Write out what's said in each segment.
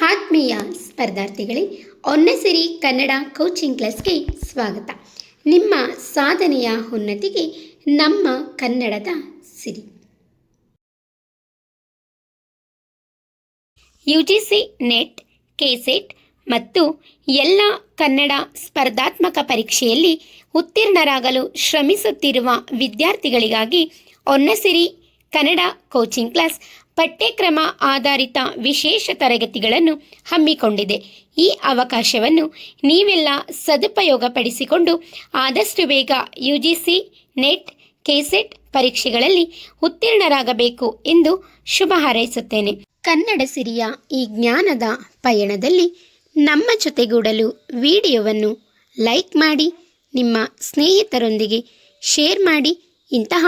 ಆತ್ಮೀಯ ಸ್ಪರ್ಧಾರ್ಥಿಗಳೇ, ಹೊನ್ನಸಿರಿ ಕನ್ನಡ ಕೋಚಿಂಗ್ ಕ್ಲಾಸ್ಗೆ ಸ್ವಾಗತ. ನಿಮ್ಮ ಸಾಧನೆಯ ಉನ್ನತಿಗೆ ನಮ್ಮ ಕನ್ನಡದ ಸಿರಿ. ಯುಜಿಸಿ ನೆಟ್, ಕೆಸೆಟ್ ಮತ್ತು ಎಲ್ಲ ಕನ್ನಡ ಸ್ಪರ್ಧಾತ್ಮಕ ಪರೀಕ್ಷೆಯಲ್ಲಿ ಉತ್ತೀರ್ಣರಾಗಲು ಶ್ರಮಿಸುತ್ತಿರುವ ವಿದ್ಯಾರ್ಥಿಗಳಿಗಾಗಿ ಹೊನ್ನಸಿರಿ ಕನ್ನಡ ಕೋಚಿಂಗ್ ಕ್ಲಾಸ್ ಪಠ್ಯಕ್ರಮ ಆಧಾರಿತ ವಿಶೇಷ ತರಗತಿಗಳನ್ನು ಹಮ್ಮಿಕೊಂಡಿದೆ. ಈ ಅವಕಾಶವನ್ನು ನೀವೆಲ್ಲ ಸದುಪಯೋಗಪಡಿಸಿಕೊಂಡು ಆದಷ್ಟು ಬೇಗ ಯುಜಿಸಿ ನೆಟ್, ಕೆಸೆಟ್ ಪರೀಕ್ಷೆಗಳಲ್ಲಿ ಉತ್ತೀರ್ಣರಾಗಬೇಕು ಎಂದು ಶುಭ ಹಾರೈಸುತ್ತೇನೆ. ಕನ್ನಡ ಸಿರಿಯ ಈ ಜ್ಞಾನದ ಪಯಣದಲ್ಲಿ ನಮ್ಮ ಜೊತೆಗೂಡಲು ವಿಡಿಯೋವನ್ನು ಲೈಕ್ ಮಾಡಿ, ನಿಮ್ಮ ಸ್ನೇಹಿತರೊಂದಿಗೆ ಶೇರ್ ಮಾಡಿ. ಇಂತಹ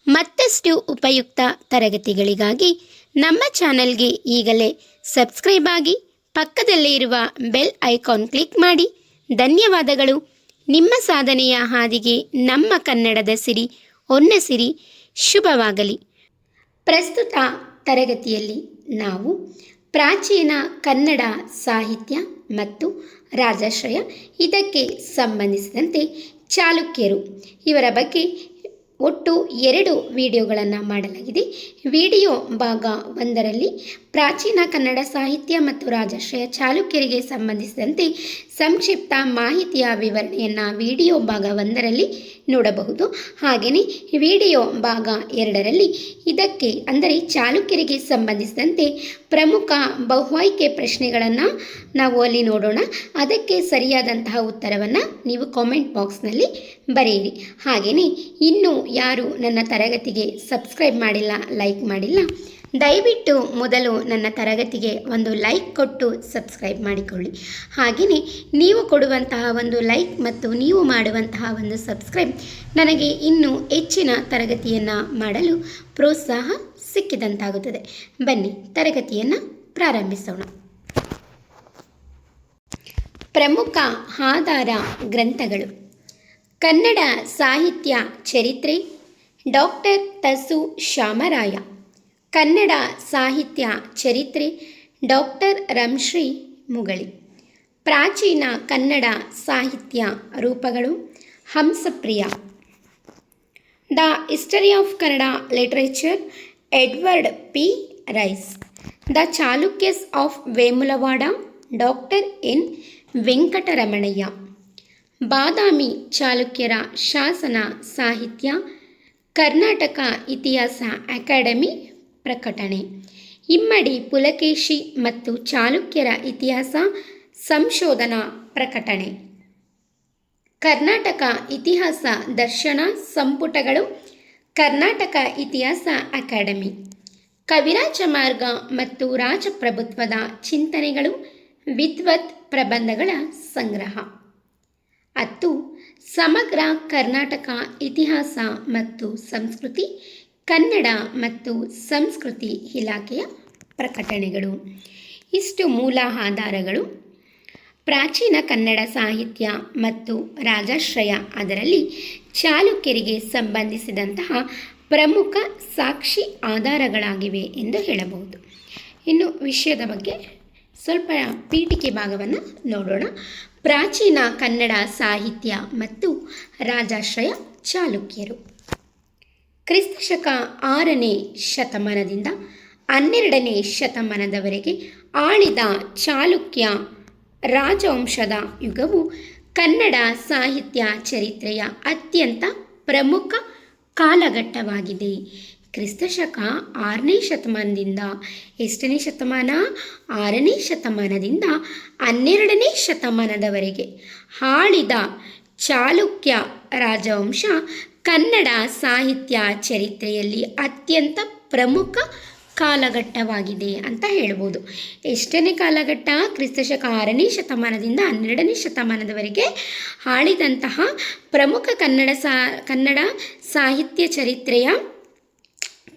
ಮತ್ತಷ್ಟು ಉಪಯುಕ್ತ ತರಗತಿಗಳಿಗಾಗಿ ನಮ್ಮ ಚಾನಲ್ಗೆ ಈಗಲೇ ಸಬ್ಸ್ಕ್ರೈಬ್ ಆಗಿ, ಪಕ್ಕದಲ್ಲೇ ಇರುವ ಬೆಲ್ ಐಕಾನ್ ಕ್ಲಿಕ್ ಮಾಡಿ. ಧನ್ಯವಾದಗಳು. ನಿಮ್ಮ ಸಾಧನೆಯ ಹಾದಿಗೆ ನಮ್ಮ ಕನ್ನಡದ ಸಿರಿ ಹೊನ್ನಸಿರಿ ಶುಭವಾಗಲಿ. ಪ್ರಸ್ತುತ ತರಗತಿಯಲ್ಲಿ ನಾವು ಪ್ರಾಚೀನ ಕನ್ನಡ ಸಾಹಿತ್ಯ ಮತ್ತು ರಾಜಾಶ್ರಯ, ಇದಕ್ಕೆ ಸಂಬಂಧಿಸಿದಂತೆ ಚಾಲುಕ್ಯರು ಇವರ ಬಗ್ಗೆ ಒಟ್ಟು 2 ವಿಡಿಯೋಗಳನ್ನು ಮಾಡಲಾಗಿದೆ. ವಿಡಿಯೋ ಭಾಗ 1ರಲ್ಲಿ ಪ್ರಾಚೀನ ಕನ್ನಡ ಸಾಹಿತ್ಯ ಮತ್ತು ರಾಜಾಶ್ರಯ ಚಾಲುಕ್ಯರಿಗೆ ಸಂಬಂಧಿಸಿದಂತೆ ಸಂಕ್ಷಿಪ್ತ ಮಾಹಿತಿಯ ವಿವರಣೆಯನ್ನು ವಿಡಿಯೋ ಭಾಗ 1ರಲ್ಲಿ ನೋಡಬಹುದು. ಹಾಗೆಯೇ ವಿಡಿಯೋ ಭಾಗ 2ರಲ್ಲಿ ಇದಕ್ಕೆ ಅಂದರೆ ಚಾಲುಕ್ಯರಿಗೆ ಸಂಬಂಧಿಸಿದಂತೆ ಪ್ರಮುಖ ಬಹುಆಯ್ಕೆ ಪ್ರಶ್ನೆಗಳನ್ನು ನಾವು ಅಲ್ಲಿ ನೋಡೋಣ. ಅದಕ್ಕೆ ಸರಿಯಾದಂತಹ ಉತ್ತರವನ್ನು ನೀವು ಕಾಮೆಂಟ್ ಬಾಕ್ಸ್ನಲ್ಲಿ ಬರೆಯಿರಿ. ಹಾಗೆಯೇ ಇನ್ನೂ ಯಾರು ನನ್ನ ತರಗತಿಗೆ ಸಬ್ಸ್ಕ್ರೈಬ್ ಮಾಡಿಲ್ಲ, ಲೈಕ್ ಮಾಡಿಲ್ಲ, ದಯವಿಟ್ಟು ಮೊದಲು ನನ್ನ ತರಗತಿಗೆ ಒಂದು ಲೈಕ್ ಕೊಟ್ಟು ಸಬ್ಸ್ಕ್ರೈಬ್ ಮಾಡಿಕೊಳ್ಳಿ. ಹಾಗೆಯೇ ನೀವು ಕೊಡುವಂತಹ ಒಂದು ಲೈಕ್ ಮತ್ತು ನೀವು ಮಾಡುವಂತಹ ಒಂದು ಸಬ್ಸ್ಕ್ರೈಬ್ ನನಗೆ ಇನ್ನೂ ಹೆಚ್ಚಿನ ತರಗತಿಯನ್ನು ಮಾಡಲು ಪ್ರೋತ್ಸಾಹ ಸಿಕ್ಕಿದಂತಾಗುತ್ತದೆ. ಬನ್ನಿ ತರಗತಿಯನ್ನು ಪ್ರಾರಂಭಿಸೋಣ. ಪ್ರಮುಖ ಆಧಾರ ಗ್ರಂಥಗಳು: ಕನ್ನಡ ಸಾಹಿತ್ಯ ಚರಿತ್ರೆ, ಡಾಕ್ಟರ್ ತಸು ಶಾಮರಾಯ. ಕನ್ನಡ ಸಾಹಿತ್ಯ ಚರಿತ್ರೆ, ಡಾಕ್ಟರ್ ರಂಶ್ರೀ ಮುಗಳಿ. ಪ್ರಾಚೀನ ಕನ್ನಡ ಸಾಹಿತ್ಯ ರೂಪಗಳು: Hamsapriya. The history of Kannada literature, Edward P Rice. The Chalukyas of Vemulavada, doctor N Venkataramanayya. Badami ಚಾಲುಕ್ಯರ ಶಾಸನ ಸಾಹಿತ್ಯ, ಕರ್ನಾಟಕ ಇತಿಹಾಸ ಅಕಾಡೆಮಿ ಪ್ರಕಟಣೆ. ಇಮ್ಮಡಿ ಪುಲಕೇಶಿ ಮತ್ತು ಚಾಲುಕ್ಯರ ಇತಿಹಾಸ ಸಂಶೋಧನಾ ಪ್ರಕಟಣೆ. ಕರ್ನಾಟಕ ಇತಿಹಾಸ ದರ್ಶನ ಸಂಪುಟಗಳು, ಕರ್ನಾಟಕ ಇತಿಹಾಸ ಅಕಾಡೆಮಿ. ಕವಿರಾಜ ಮಾರ್ಗ ಮತ್ತು ರಾಜಪ್ರಭುತ್ವದ ಚಿಂತನೆಗಳು, ವಿದ್ವತ್ ಪ್ರಬಂಧಗಳ ಸಂಗ್ರಹ. 10. ಸಮಗ್ರ ಕರ್ನಾಟಕ ಇತಿಹಾಸ ಮತ್ತು ಸಂಸ್ಕೃತಿ, ಕನ್ನಡ ಮತ್ತು ಸಂಸ್ಕೃತಿ ಇಲಾಖೆಯ ಪ್ರಕಟಣೆಗಳು. ಇಷ್ಟು ಮೂಲ ಆಧಾರಗಳು. ಪ್ರಾಚೀನ ಕನ್ನಡ ಸಾಹಿತ್ಯ ಮತ್ತು ರಾಜಾಶ್ರಯ, ಅದರಲ್ಲಿ ಚಾಲುಕ್ಯರಿಗೆ ಸಂಬಂಧಿಸಿದಂತಹ ಪ್ರಮುಖ ಸಾಕ್ಷಿ ಆಧಾರಗಳಾಗಿವೆ ಎಂದು ಹೇಳಬಹುದು. ಇನ್ನು ವಿಷಯದ ಬಗ್ಗೆ ಸ್ವಲ್ಪ ಪೀಠಿಕೆ ಭಾಗವನ್ನು ನೋಡೋಣ. ಪ್ರಾಚೀನ ಕನ್ನಡ ಸಾಹಿತ್ಯ ಮತ್ತು ರಾಜಾಶ್ರಯ ಚಾಲುಕ್ಯರು ಕ್ರಿಸ್ತಶಕ 6ನೇ ಶತಮಾನದಿಂದ 12ನೇ ಶತಮಾನದವರೆಗೆ ಆಳಿದ ಚಾಲುಕ್ಯ ರಾಜವಂಶದ ಯುಗವು ಕನ್ನಡ ಸಾಹಿತ್ಯ ಚರಿತ್ರೆಯ ಅತ್ಯಂತ ಪ್ರಮುಖ ಕಾಲಘಟ್ಟವಾಗಿದೆ. ಕ್ರಿಸ್ತಶಕ 6ನೇ ಶತಮಾನದಿಂದ ಎಷ್ಟನೇ ಶತಮಾನ? 6ನೇ ಶತಮಾನದಿಂದ 12ನೇ ಶತಮಾನದವರೆಗೆ ಆಳಿದ ಚಾಲುಕ್ಯ ರಾಜವಂಶ ಕನ್ನಡ ಸಾಹಿತ್ಯ ಚರಿತ್ರೆಯಲ್ಲಿ ಅತ್ಯಂತ ಪ್ರಮುಖ ಕಾಲಘಟ್ಟವಾಗಿದೆ ಅಂತ ಹೇಳ್ಬೋದು. ಎಷ್ಟನೇ ಕಾಲಘಟ್ಟ? ಕ್ರಿಸ್ತಶಕ 6ನೇ ಶತಮಾನದಿಂದ 12ನೇ ಶತಮಾನದವರೆಗೆ ಆಳಿದಂತಹ ಪ್ರಮುಖ ಕನ್ನಡ ಸಾಹಿತ್ಯ ಚರಿತ್ರೆಯ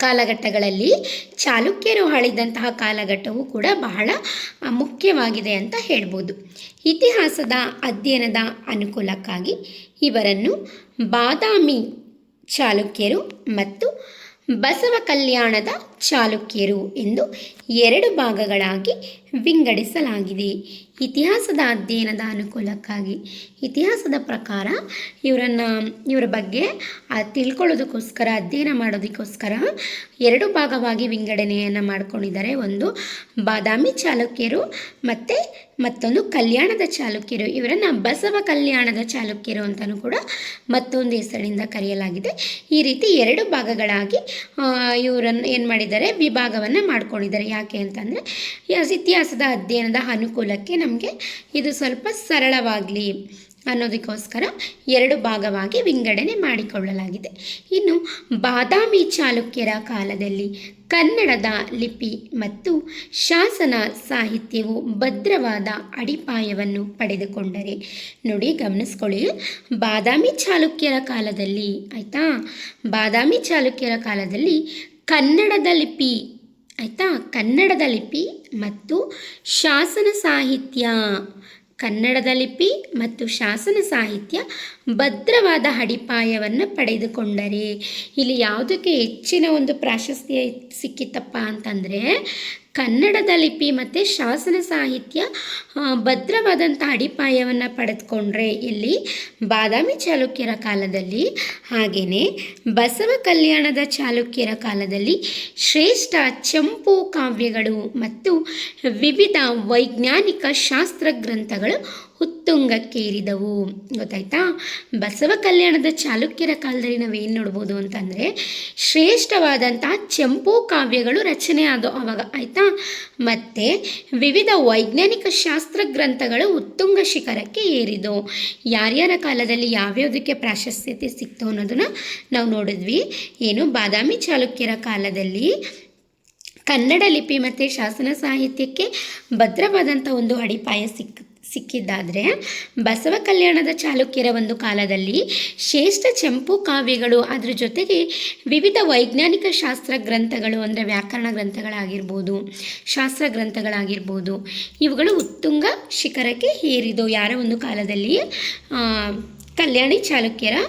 ಕಾಲಘಟ್ಟಗಳಲ್ಲಿ ಚಾಲುಕ್ಯರು ಆಳಿದಂತಹ ಕಾಲಘಟ್ಟವು ಕೂಡ ಬಹಳ ಮುಖ್ಯವಾಗಿದೆ ಅಂತ ಹೇಳ್ಬೋದು. ಇತಿಹಾಸದ ಅಧ್ಯಯನದ ಅನುಕೂಲಕ್ಕಾಗಿ ಇವರನ್ನು ಬಾದಾಮಿ ಚಾಲುಕ್ಯರು ಮತ್ತು ಬಸವ ಕಲ್ಯಾಣದ ಚಾಲುಕ್ಯರು ಎಂದು 2 ಭಾಗಗಳಾಗಿ ವಿಂಗಡಿಸಲಾಗಿದೆ. ಇತಿಹಾಸದ ಅಧ್ಯಯನದ ಅನುಕೂಲಕ್ಕಾಗಿ ಇತಿಹಾಸದ ಪ್ರಕಾರ ಇವರ ಬಗ್ಗೆ ತಿಳ್ಕೊಳ್ಳೋದಕ್ಕೋಸ್ಕರ ಅಧ್ಯಯನ ಮಾಡೋದಕ್ಕೋಸ್ಕರ 2 ಭಾಗವಾಗಿ ವಿಂಗಡಣೆಯನ್ನು ಮಾಡ್ಕೊಂಡಿದ್ದಾರೆ. ಒಂದು ಬಾದಾಮಿ ಚಾಲುಕ್ಯರು ಮತ್ತು ಮತ್ತೊಂದು ಕಲ್ಯಾಣದ ಚಾಲುಕ್ಯರು. ಇವರನ್ನು ಬಸವ ಕಲ್ಯಾಣದ ಚಾಲುಕ್ಯರು ಅಂತಲೂ ಕೂಡ ಮತ್ತೊಂದು ಹೆಸರಿನಿಂದ ಕರೆಯಲಾಗಿದೆ. ಈ ರೀತಿ 2 ಭಾಗಗಳಾಗಿ ಇವರನ್ನು ಏನು ಮಾಡಿದ್ದಾರೆ, ವಿಭಾಗವನ್ನು ಮಾಡ್ಕೊಂಡಿದ್ದಾರೆ. ಯಾಕೆ ಅಂತಂದರೆ ಇತಿಹಾಸದ ಅಧ್ಯಯನದ ಅನುಕೂಲಕ್ಕೆ ನಮಗೆ ಇದು ಸ್ವಲ್ಪ ಸರಳವಾಗಲಿ ಅನ್ನೋದಕ್ಕೋಸ್ಕರ 2 ಭಾಗವಾಗಿ ವಿಂಗಡಣೆ ಮಾಡಿಕೊಳ್ಳಲಾಗಿದೆ. ಇನ್ನು ಬಾದಾಮಿ ಚಾಲುಕ್ಯರ ಕಾಲದಲ್ಲಿ ಕನ್ನಡದ ಲಿಪಿ ಮತ್ತು ಶಾಸನ ಸಾಹಿತ್ಯವು ಭದ್ರವಾದ ಅಡಿಪಾಯವನ್ನು ಪಡೆದುಕೊಂಡರೆ, ನೋಡಿ ಗಮನಿಸ್ಕೊಳ್ಳಿ, ಬಾದಾಮಿ ಚಾಲುಕ್ಯರ ಕಾಲದಲ್ಲಿ ಆಯಿತಾ, ಬಾದಾಮಿ ಚಾಲುಕ್ಯರ ಕಾಲದಲ್ಲಿ ಕನ್ನಡದ ಲಿಪಿ ಆಯಿತಾ, ಕನ್ನಡದ ಲಿಪಿ ಮತ್ತು ಶಾಸನ ಸಾಹಿತ್ಯ, ಕನ್ನಡದ ಲಿಪಿ ಮತ್ತು ಶಾಸನ ಸಾಹಿತ್ಯ ಭದ್ರವಾದ ಅಡಿಪಾಯವನ್ನು ಪಡೆದುಕೊಂಡರೆ, ಇಲ್ಲಿ ಯಾವುದಕ್ಕೆ ಹೆಚ್ಚಿನ ಒಂದು ಪ್ರಾಶಸ್ತ್ಯ ಸಿಕ್ಕಿತಪ್ಪ ಅಂತಂದರೆ ಕನ್ನಡದ ಲಿಪಿ ಮತ್ತು ಶಾಸನ ಸಾಹಿತ್ಯ ಭದ್ರವಾದಂಥ ಅಡಿಪಾಯವನ್ನು ಪಡೆದುಕೊಂಡ್ರೆ ಇಲ್ಲಿ ಬಾದಾಮಿ ಚಾಲುಕ್ಯರ ಕಾಲದಲ್ಲಿ. ಹಾಗೆಯೇ ಬಸವ ಕಲ್ಯಾಣದ ಚಾಲುಕ್ಯರ ಕಾಲದಲ್ಲಿ ಶ್ರೇಷ್ಠ ಚಂಪು ಕಾವ್ಯಗಳು ಮತ್ತು ವಿವಿಧ ವೈಜ್ಞಾನಿಕ ಶಾಸ್ತ್ರ ಗ್ರಂಥಗಳು ಉತ್ತುಂಗಕ್ಕೇರಿದವು. ಗೊತ್ತಾಯ್ತಾ? ಬಸವ ಕಲ್ಯಾಣದ ಚಾಲುಕ್ಯರ ಕಾಲದಲ್ಲಿ ನಾವೇನು ನೋಡ್ಬೋದು ಅಂತಂದರೆ ಶ್ರೇಷ್ಠವಾದಂಥ ಚಂಪು ಕಾವ್ಯಗಳು ರಚನೆ ಆದವು ಅವಾಗ, ಆಯಿತಾ. ಮತ್ತು ವಿವಿಧ ವೈಜ್ಞಾನಿಕ ಶಾಸ್ತ್ರ ಗ್ರಂಥಗಳು ಉತ್ತುಂಗ ಶಿಖರಕ್ಕೆ ಏರಿದವು. ಯಾರ್ಯಾರ ಕಾಲದಲ್ಲಿ ಯಾವ್ಯಾವುದಕ್ಕೆ ಪ್ರಾಶಸ್ತ್ಯತೆ ಸಿಕ್ತು ಅನ್ನೋದನ್ನು ನಾವು ನೋಡಿದ್ವಿ. ಏನು, ಬಾದಾಮಿ ಚಾಲುಕ್ಯರ ಕಾಲದಲ್ಲಿ ಕನ್ನಡ ಲಿಪಿ ಮತ್ತು ಶಾಸನ ಸಾಹಿತ್ಯಕ್ಕೆ ಭದ್ರವಾದಂಥ ಒಂದು ಅಡಿಪಾಯ ಸಿಕ್ಕಿದ್ದಾದರೆ ಬಸವ ಕಲ್ಯಾಣದ ಚಾಲುಕ್ಯರ ಒಂದು ಕಾಲದಲ್ಲಿ ಶ್ರೇಷ್ಠ ಚಂಪು ಕಾವ್ಯಗಳು, ಅದ್ರ ಜೊತೆಗೆ ವಿವಿಧ ವೈಜ್ಞಾನಿಕ ಶಾಸ್ತ್ರ ಗ್ರಂಥಗಳು ಅಂದರೆ ವ್ಯಾಕರಣ ಗ್ರಂಥಗಳಾಗಿರ್ಬೋದು, ಶಾಸ್ತ್ರ ಗ್ರಂಥಗಳಾಗಿರ್ಬೋದು, ಇವುಗಳು ಉತ್ತುಂಗ ಶಿಖರಕ್ಕೆ ಏರಿದವು. ಯಾರ ಒಂದು ಕಾಲದಲ್ಲಿ? ಕಲ್ಯಾಣಿ ಚಾಲುಕ್ಯರ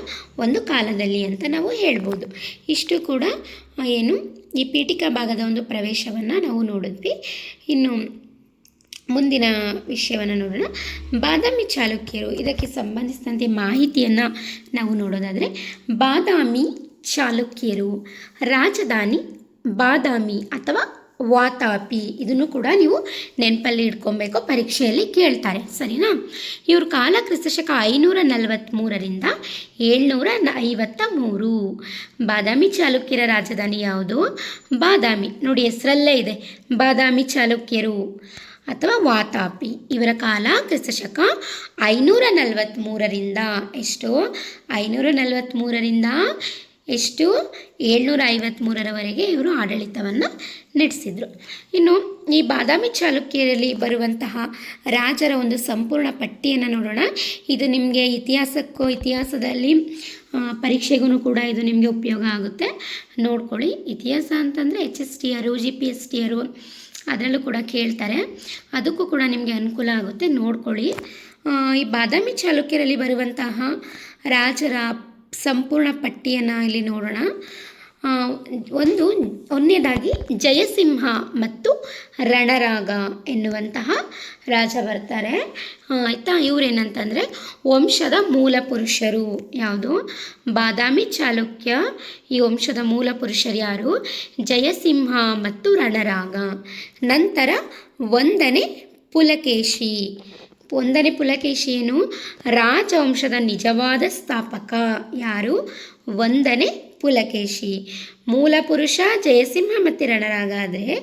ಒಂದು ಕಾಲದಲ್ಲಿ ಅಂತ ನಾವು ಹೇಳ್ಬೋದು. ಇಷ್ಟು ಕೂಡ ಏನು ಈ ಪೀಠಿಕಾ ಭಾಗದ ಒಂದು ಪ್ರವೇಶವನ್ನು ನಾವು ನೋಡಿದ್ವಿ. ಇನ್ನು ಮುಂದಿನ ವಿಷಯವನ್ನು ನೋಡೋಣ. ಬಾದಾಮಿ ಚಾಲುಕ್ಯರು, ಇದಕ್ಕೆ ಸಂಬಂಧಿಸಿದಂತೆ ಮಾಹಿತಿಯನ್ನು ನಾವು ನೋಡೋದಾದರೆ, ಬಾದಾಮಿ ಚಾಲುಕ್ಯರು ರಾಜಧಾನಿ ಬಾದಾಮಿ ಅಥವಾ ವಾತಾಪಿ, ಇದನ್ನು ಕೂಡ ನೀವು ನೆನಪಲ್ಲಿ ಇಟ್ಕೊಬೇಕು, ಪರೀಕ್ಷೆಯಲ್ಲಿ ಕೇಳ್ತಾರೆ, ಸರಿನಾ. ಇವ್ರ ಕಾಲ ಕ್ರಿಸ್ತಶಕ 543ರಿಂದ 753. ಬಾದಾಮಿ ಚಾಲುಕ್ಯರ ರಾಜಧಾನಿ ಯಾವುದು? ಬಾದಾಮಿ. ನೋಡಿ ಹೆಸರಲ್ಲೇ ಇದೆ, ಬಾದಾಮಿ ಚಾಲುಕ್ಯರು ಅಥವಾ ವಾತಾಪಿ. ಇವರ ಕಾಲ ಕ್ರಿಸ್ತಶಕ 543ರಿಂದ ಎಷ್ಟು? 543ರಿಂದ ಎಷ್ಟು? 753ರವರೆಗೆ ಇವರು ಆಡಳಿತವನ್ನು ನಡೆಸಿದರು. ಇನ್ನು ಈ ಬಾದಾಮಿ ಚಾಲುಕ್ಯರಲ್ಲಿ ಬರುವಂತಹ ರಾಜರ ಒಂದು ಸಂಪೂರ್ಣ ಪಟ್ಟಿಯನ್ನು ನೋಡೋಣ. ಇದು ನಿಮಗೆ ಇತಿಹಾಸದಲ್ಲಿ ಪರೀಕ್ಷೆಗೂ ಕೂಡ ಇದು ನಿಮಗೆ ಉಪಯೋಗ ಆಗುತ್ತೆ, ನೋಡ್ಕೊಳ್ಳಿ. ಇತಿಹಾಸ ಅಂತಂದರೆ HSTR, GPSTR ಅದರಲ್ಲೂ ಕೂಡ ಕೇಳ್ತಾರೆ, ಅದಕ್ಕೂ ಕೂಡ ನಿಮಗೆ ಅನುಕೂಲ ಆಗುತ್ತೆ, ನೋಡ್ಕೊಳ್ಳಿ. ಈ ಬಾದಾಮಿ ಚಾಲುಕ್ಯರಲ್ಲಿ ಬರುವಂತಹ ರಾಜರ ಸಂಪೂರ್ಣ ಪಟ್ಟಿಯನ್ನು ಇಲ್ಲಿ ನೋಡೋಣ. ಒಂದನೇದಾಗಿ ಜಯಸಿಂಹ ಮತ್ತು ರಣರಾಗ ಎನ್ನುವಂತಹ ರಾಜ ಬರ್ತಾರೆ, ಆಯಿತಾ. ಇವರೇನಂತಂದರೆ ವಂಶದ ಮೂಲ ಪುರುಷರು. ಯಾವುದು? ಬಾದಾಮಿ ಚಾಲುಕ್ಯ. ಈ ವಂಶದ ಮೂಲ ಪುರುಷರು ಯಾರು? ಜಯಸಿಂಹ ಮತ್ತು ರಣರಾಗ. ನಂತರ 1ನೇ ಪುಲಕೇಶಿ. 1ನೇ ಪುಲಕೇಶಿ ಏನು? ರಾಜವಂಶದ ನಿಜವಾದ ಸ್ಥಾಪಕ. ಯಾರು? 1ನೇ ಪುಲಕೇಶಿ. ಮೂಲ ಪುರುಷ ಜಯಸಿಂಹ ಮತ್ತು ರಣರಾಗ ಆದರೆ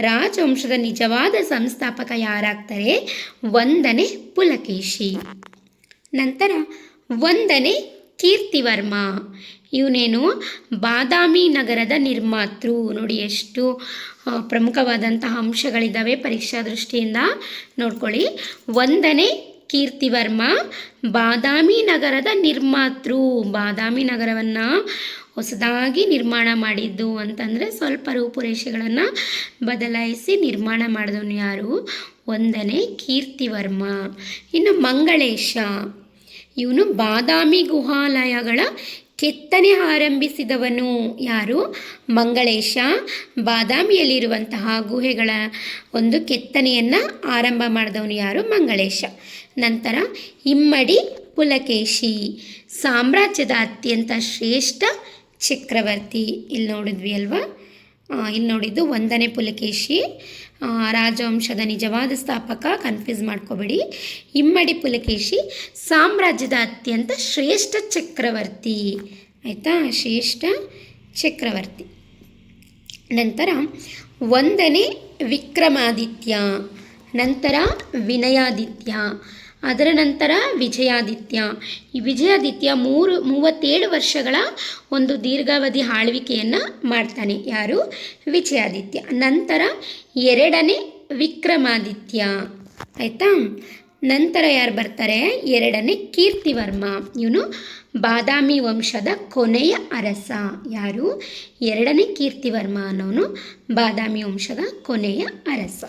ರಾಜವಂಶದ ನಿಜವಾದ ಸಂಸ್ಥಾಪಕ ಯಾರಾಗ್ತಾರೆ? 1ನೇ ಪುಲಕೇಶಿ. ನಂತರ 1ನೇ ಕೀರ್ತಿವರ್ಮ. ಇವನೇನು? ಬಾದಾಮಿ ನಗರದ ನಿರ್ಮಾತೃ. ನೋಡಿ ಎಷ್ಟು ಪ್ರಮುಖವಾದಂತಹ ಅಂಶಗಳಿದ್ದಾವೆ ಪರೀಕ್ಷಾ ದೃಷ್ಟಿಯಿಂದ, ನೋಡ್ಕೊಳ್ಳಿ. 1ನೇ ಕೀರ್ತಿವರ್ಮ ಬಾದಾಮಿ ನಗರದ ನಿರ್ಮಾತೃ. ಬಾದಾಮಿ ನಗರವನ್ನು ಹೊಸದಾಗಿ ನಿರ್ಮಾಣ ಮಾಡಿದ್ದು ಅಂತಂದರೆ ಸ್ವಲ್ಪ ರೂಪುರೇಷೆಗಳನ್ನು ಬದಲಾಯಿಸಿ ನಿರ್ಮಾಣ ಮಾಡಿದವನು ಯಾರು? 1ನೇ ಕೀರ್ತಿವರ್ಮ. ಇನ್ನು ಮಂಗಳೇಶ, ಇವನು ಬಾದಾಮಿ ಗುಹಾಲಯಗಳ ಕೆತ್ತನೆ ಆರಂಭಿಸಿದವನು ಯಾರು? ಮಂಗಳೇಶ. ಬಾದಾಮಿಯಲ್ಲಿರುವಂತಹ ಗುಹೆಗಳ ಒಂದು ಕೆತ್ತನೆಯನ್ನು ಆರಂಭ ಮಾಡಿದವನು ಯಾರು? ಮಂಗಳೇಶ. ನಂತರ ಇಮ್ಮಡಿ ಪುಲಕೇಶಿ, ಸಾಮ್ರಾಜ್ಯದ ಅತ್ಯಂತ ಶ್ರೇಷ್ಠ ಚಕ್ರವರ್ತಿ. ಇಲ್ಲಿ ನೋಡಿದ್ವಿ ಅಲ್ವಾ? ಇಲ್ಲಿ ನೋಡಿದ್ದು 1ನೇ ಪುಲಕೇಶಿ, ರಾಜವಂಶದ ನಿಜವಾದ ಸ್ಥಾಪಕ, ಕನ್ಫ್ಯೂಸ್ ಮಾಡ್ಕೋಬೇಡಿ. ಇಮ್ಮಡಿ ಪುಲಕೇಶಿ ಸಾಮ್ರಾಜ್ಯದ ಅತ್ಯಂತ ಶ್ರೇಷ್ಠ ಚಕ್ರವರ್ತಿ. ಆಯಿತಾ? ಶ್ರೇಷ್ಠ ಚಕ್ರವರ್ತಿ. ನಂತರ 1ನೇ ವಿಕ್ರಮಾದಿತ್ಯ, ನಂತರ ವಿನಯಾದಿತ್ಯ, ಅದರ ನಂತರ ವಿಜಯಾದಿತ್ಯ. ಈ ವಿಜಯಾದಿತ್ಯ 37 ವರ್ಷಗಳ ಒಂದು ದೀರ್ಘಾವಧಿ ಆಳ್ವಿಕೆಯನ್ನು ಮಾಡ್ತಾನೆ. ಯಾರು? ವಿಜಯಾದಿತ್ಯ. ನಂತರ 2ನೇ ವಿಕ್ರಮಾದಿತ್ಯ. ಆಯಿತಾ? ನಂತರ ಯಾರು ಬರ್ತಾರೆ? 2ನೇ ಕೀರ್ತಿವರ್ಮ. ಇವನು ಬಾದಾಮಿ ವಂಶದ ಕೊನೆಯ ಅರಸ. ಯಾರು? 2ನೇ ಕೀರ್ತಿವರ್ಮ ಅನ್ನೋನು ಬಾದಾಮಿ ವಂಶದ ಕೊನೆಯ ಅರಸ.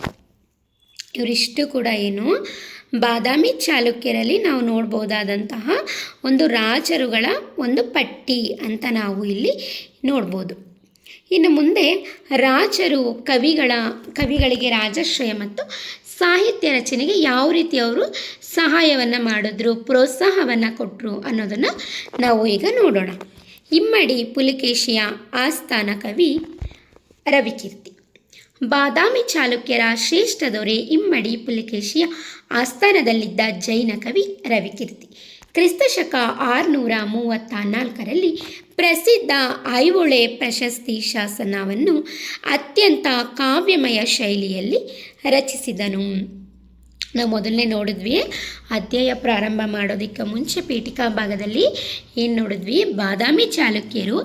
ಇವರಿಷ್ಟು ಕೂಡ ಏನು? ಬಾದಾಮಿ ಚಾಲುಕ್ಯರಲ್ಲಿ ನಾವು ನೋಡ್ಬೋದಾದಂತಹ ಒಂದು ರಾಜರುಗಳ ಒಂದು ಪಟ್ಟಿ ಅಂತ ನಾವು ಇಲ್ಲಿ ನೋಡ್ಬೋದು. ಇನ್ನು ಮುಂದೆ ರಾಜರು ಕವಿಗಳಿಗೆ ರಾಜಾಶ್ರಯ ಮತ್ತು ಸಾಹಿತ್ಯ ರಚನೆಗೆ ಯಾವ ರೀತಿ ಅವರು ಸಹಾಯವನ್ನು ಮಾಡಿದ್ರು, ಪ್ರೋತ್ಸಾಹವನ್ನು ಕೊಟ್ಟರು ಅನ್ನೋದನ್ನು ನಾವು ಈಗ ನೋಡೋಣ. ಇಮ್ಮಡಿ ಪುಲಕೇಶಿಯ ಆಸ್ಥಾನ ಕವಿ ರವಿಕೀರ್ತಿ. ಬಾದಾಮಿ ಚಾಲುಕ್ಯರ ಶ್ರೇಷ್ಠ ದೊರೆ ಇಮ್ಮಡಿ ಪುಲಕೇಶಿಯ ಆಸ್ಥಾನದಲ್ಲಿದ್ದ ಜೈನ ಕವಿ ರವಿಕೀರ್ತಿ. ಕ್ರಿಸ್ತಶಕ 634ರಲ್ಲಿ ಪ್ರಸಿದ್ಧ ಐಹೊಳೆ ಪ್ರಶಸ್ತಿ ಶಾಸನವನ್ನು ಅತ್ಯಂತ ಕಾವ್ಯಮಯ ಶೈಲಿಯಲ್ಲಿ ರಚಿಸಿದನು. ನಾವು ಮೊದಲನೇ ನೋಡಿದ್ವಿ, ಅಧ್ಯಾಯ ಪ್ರಾರಂಭ ಮಾಡೋದಕ್ಕೆ ಮುಂಚೆ ಪೀಠಿಕಾ ಭಾಗದಲ್ಲಿ ಏನು ನೋಡಿದ್ವಿ? ಬಾದಾಮಿ ಚಾಲುಕ್ಯರು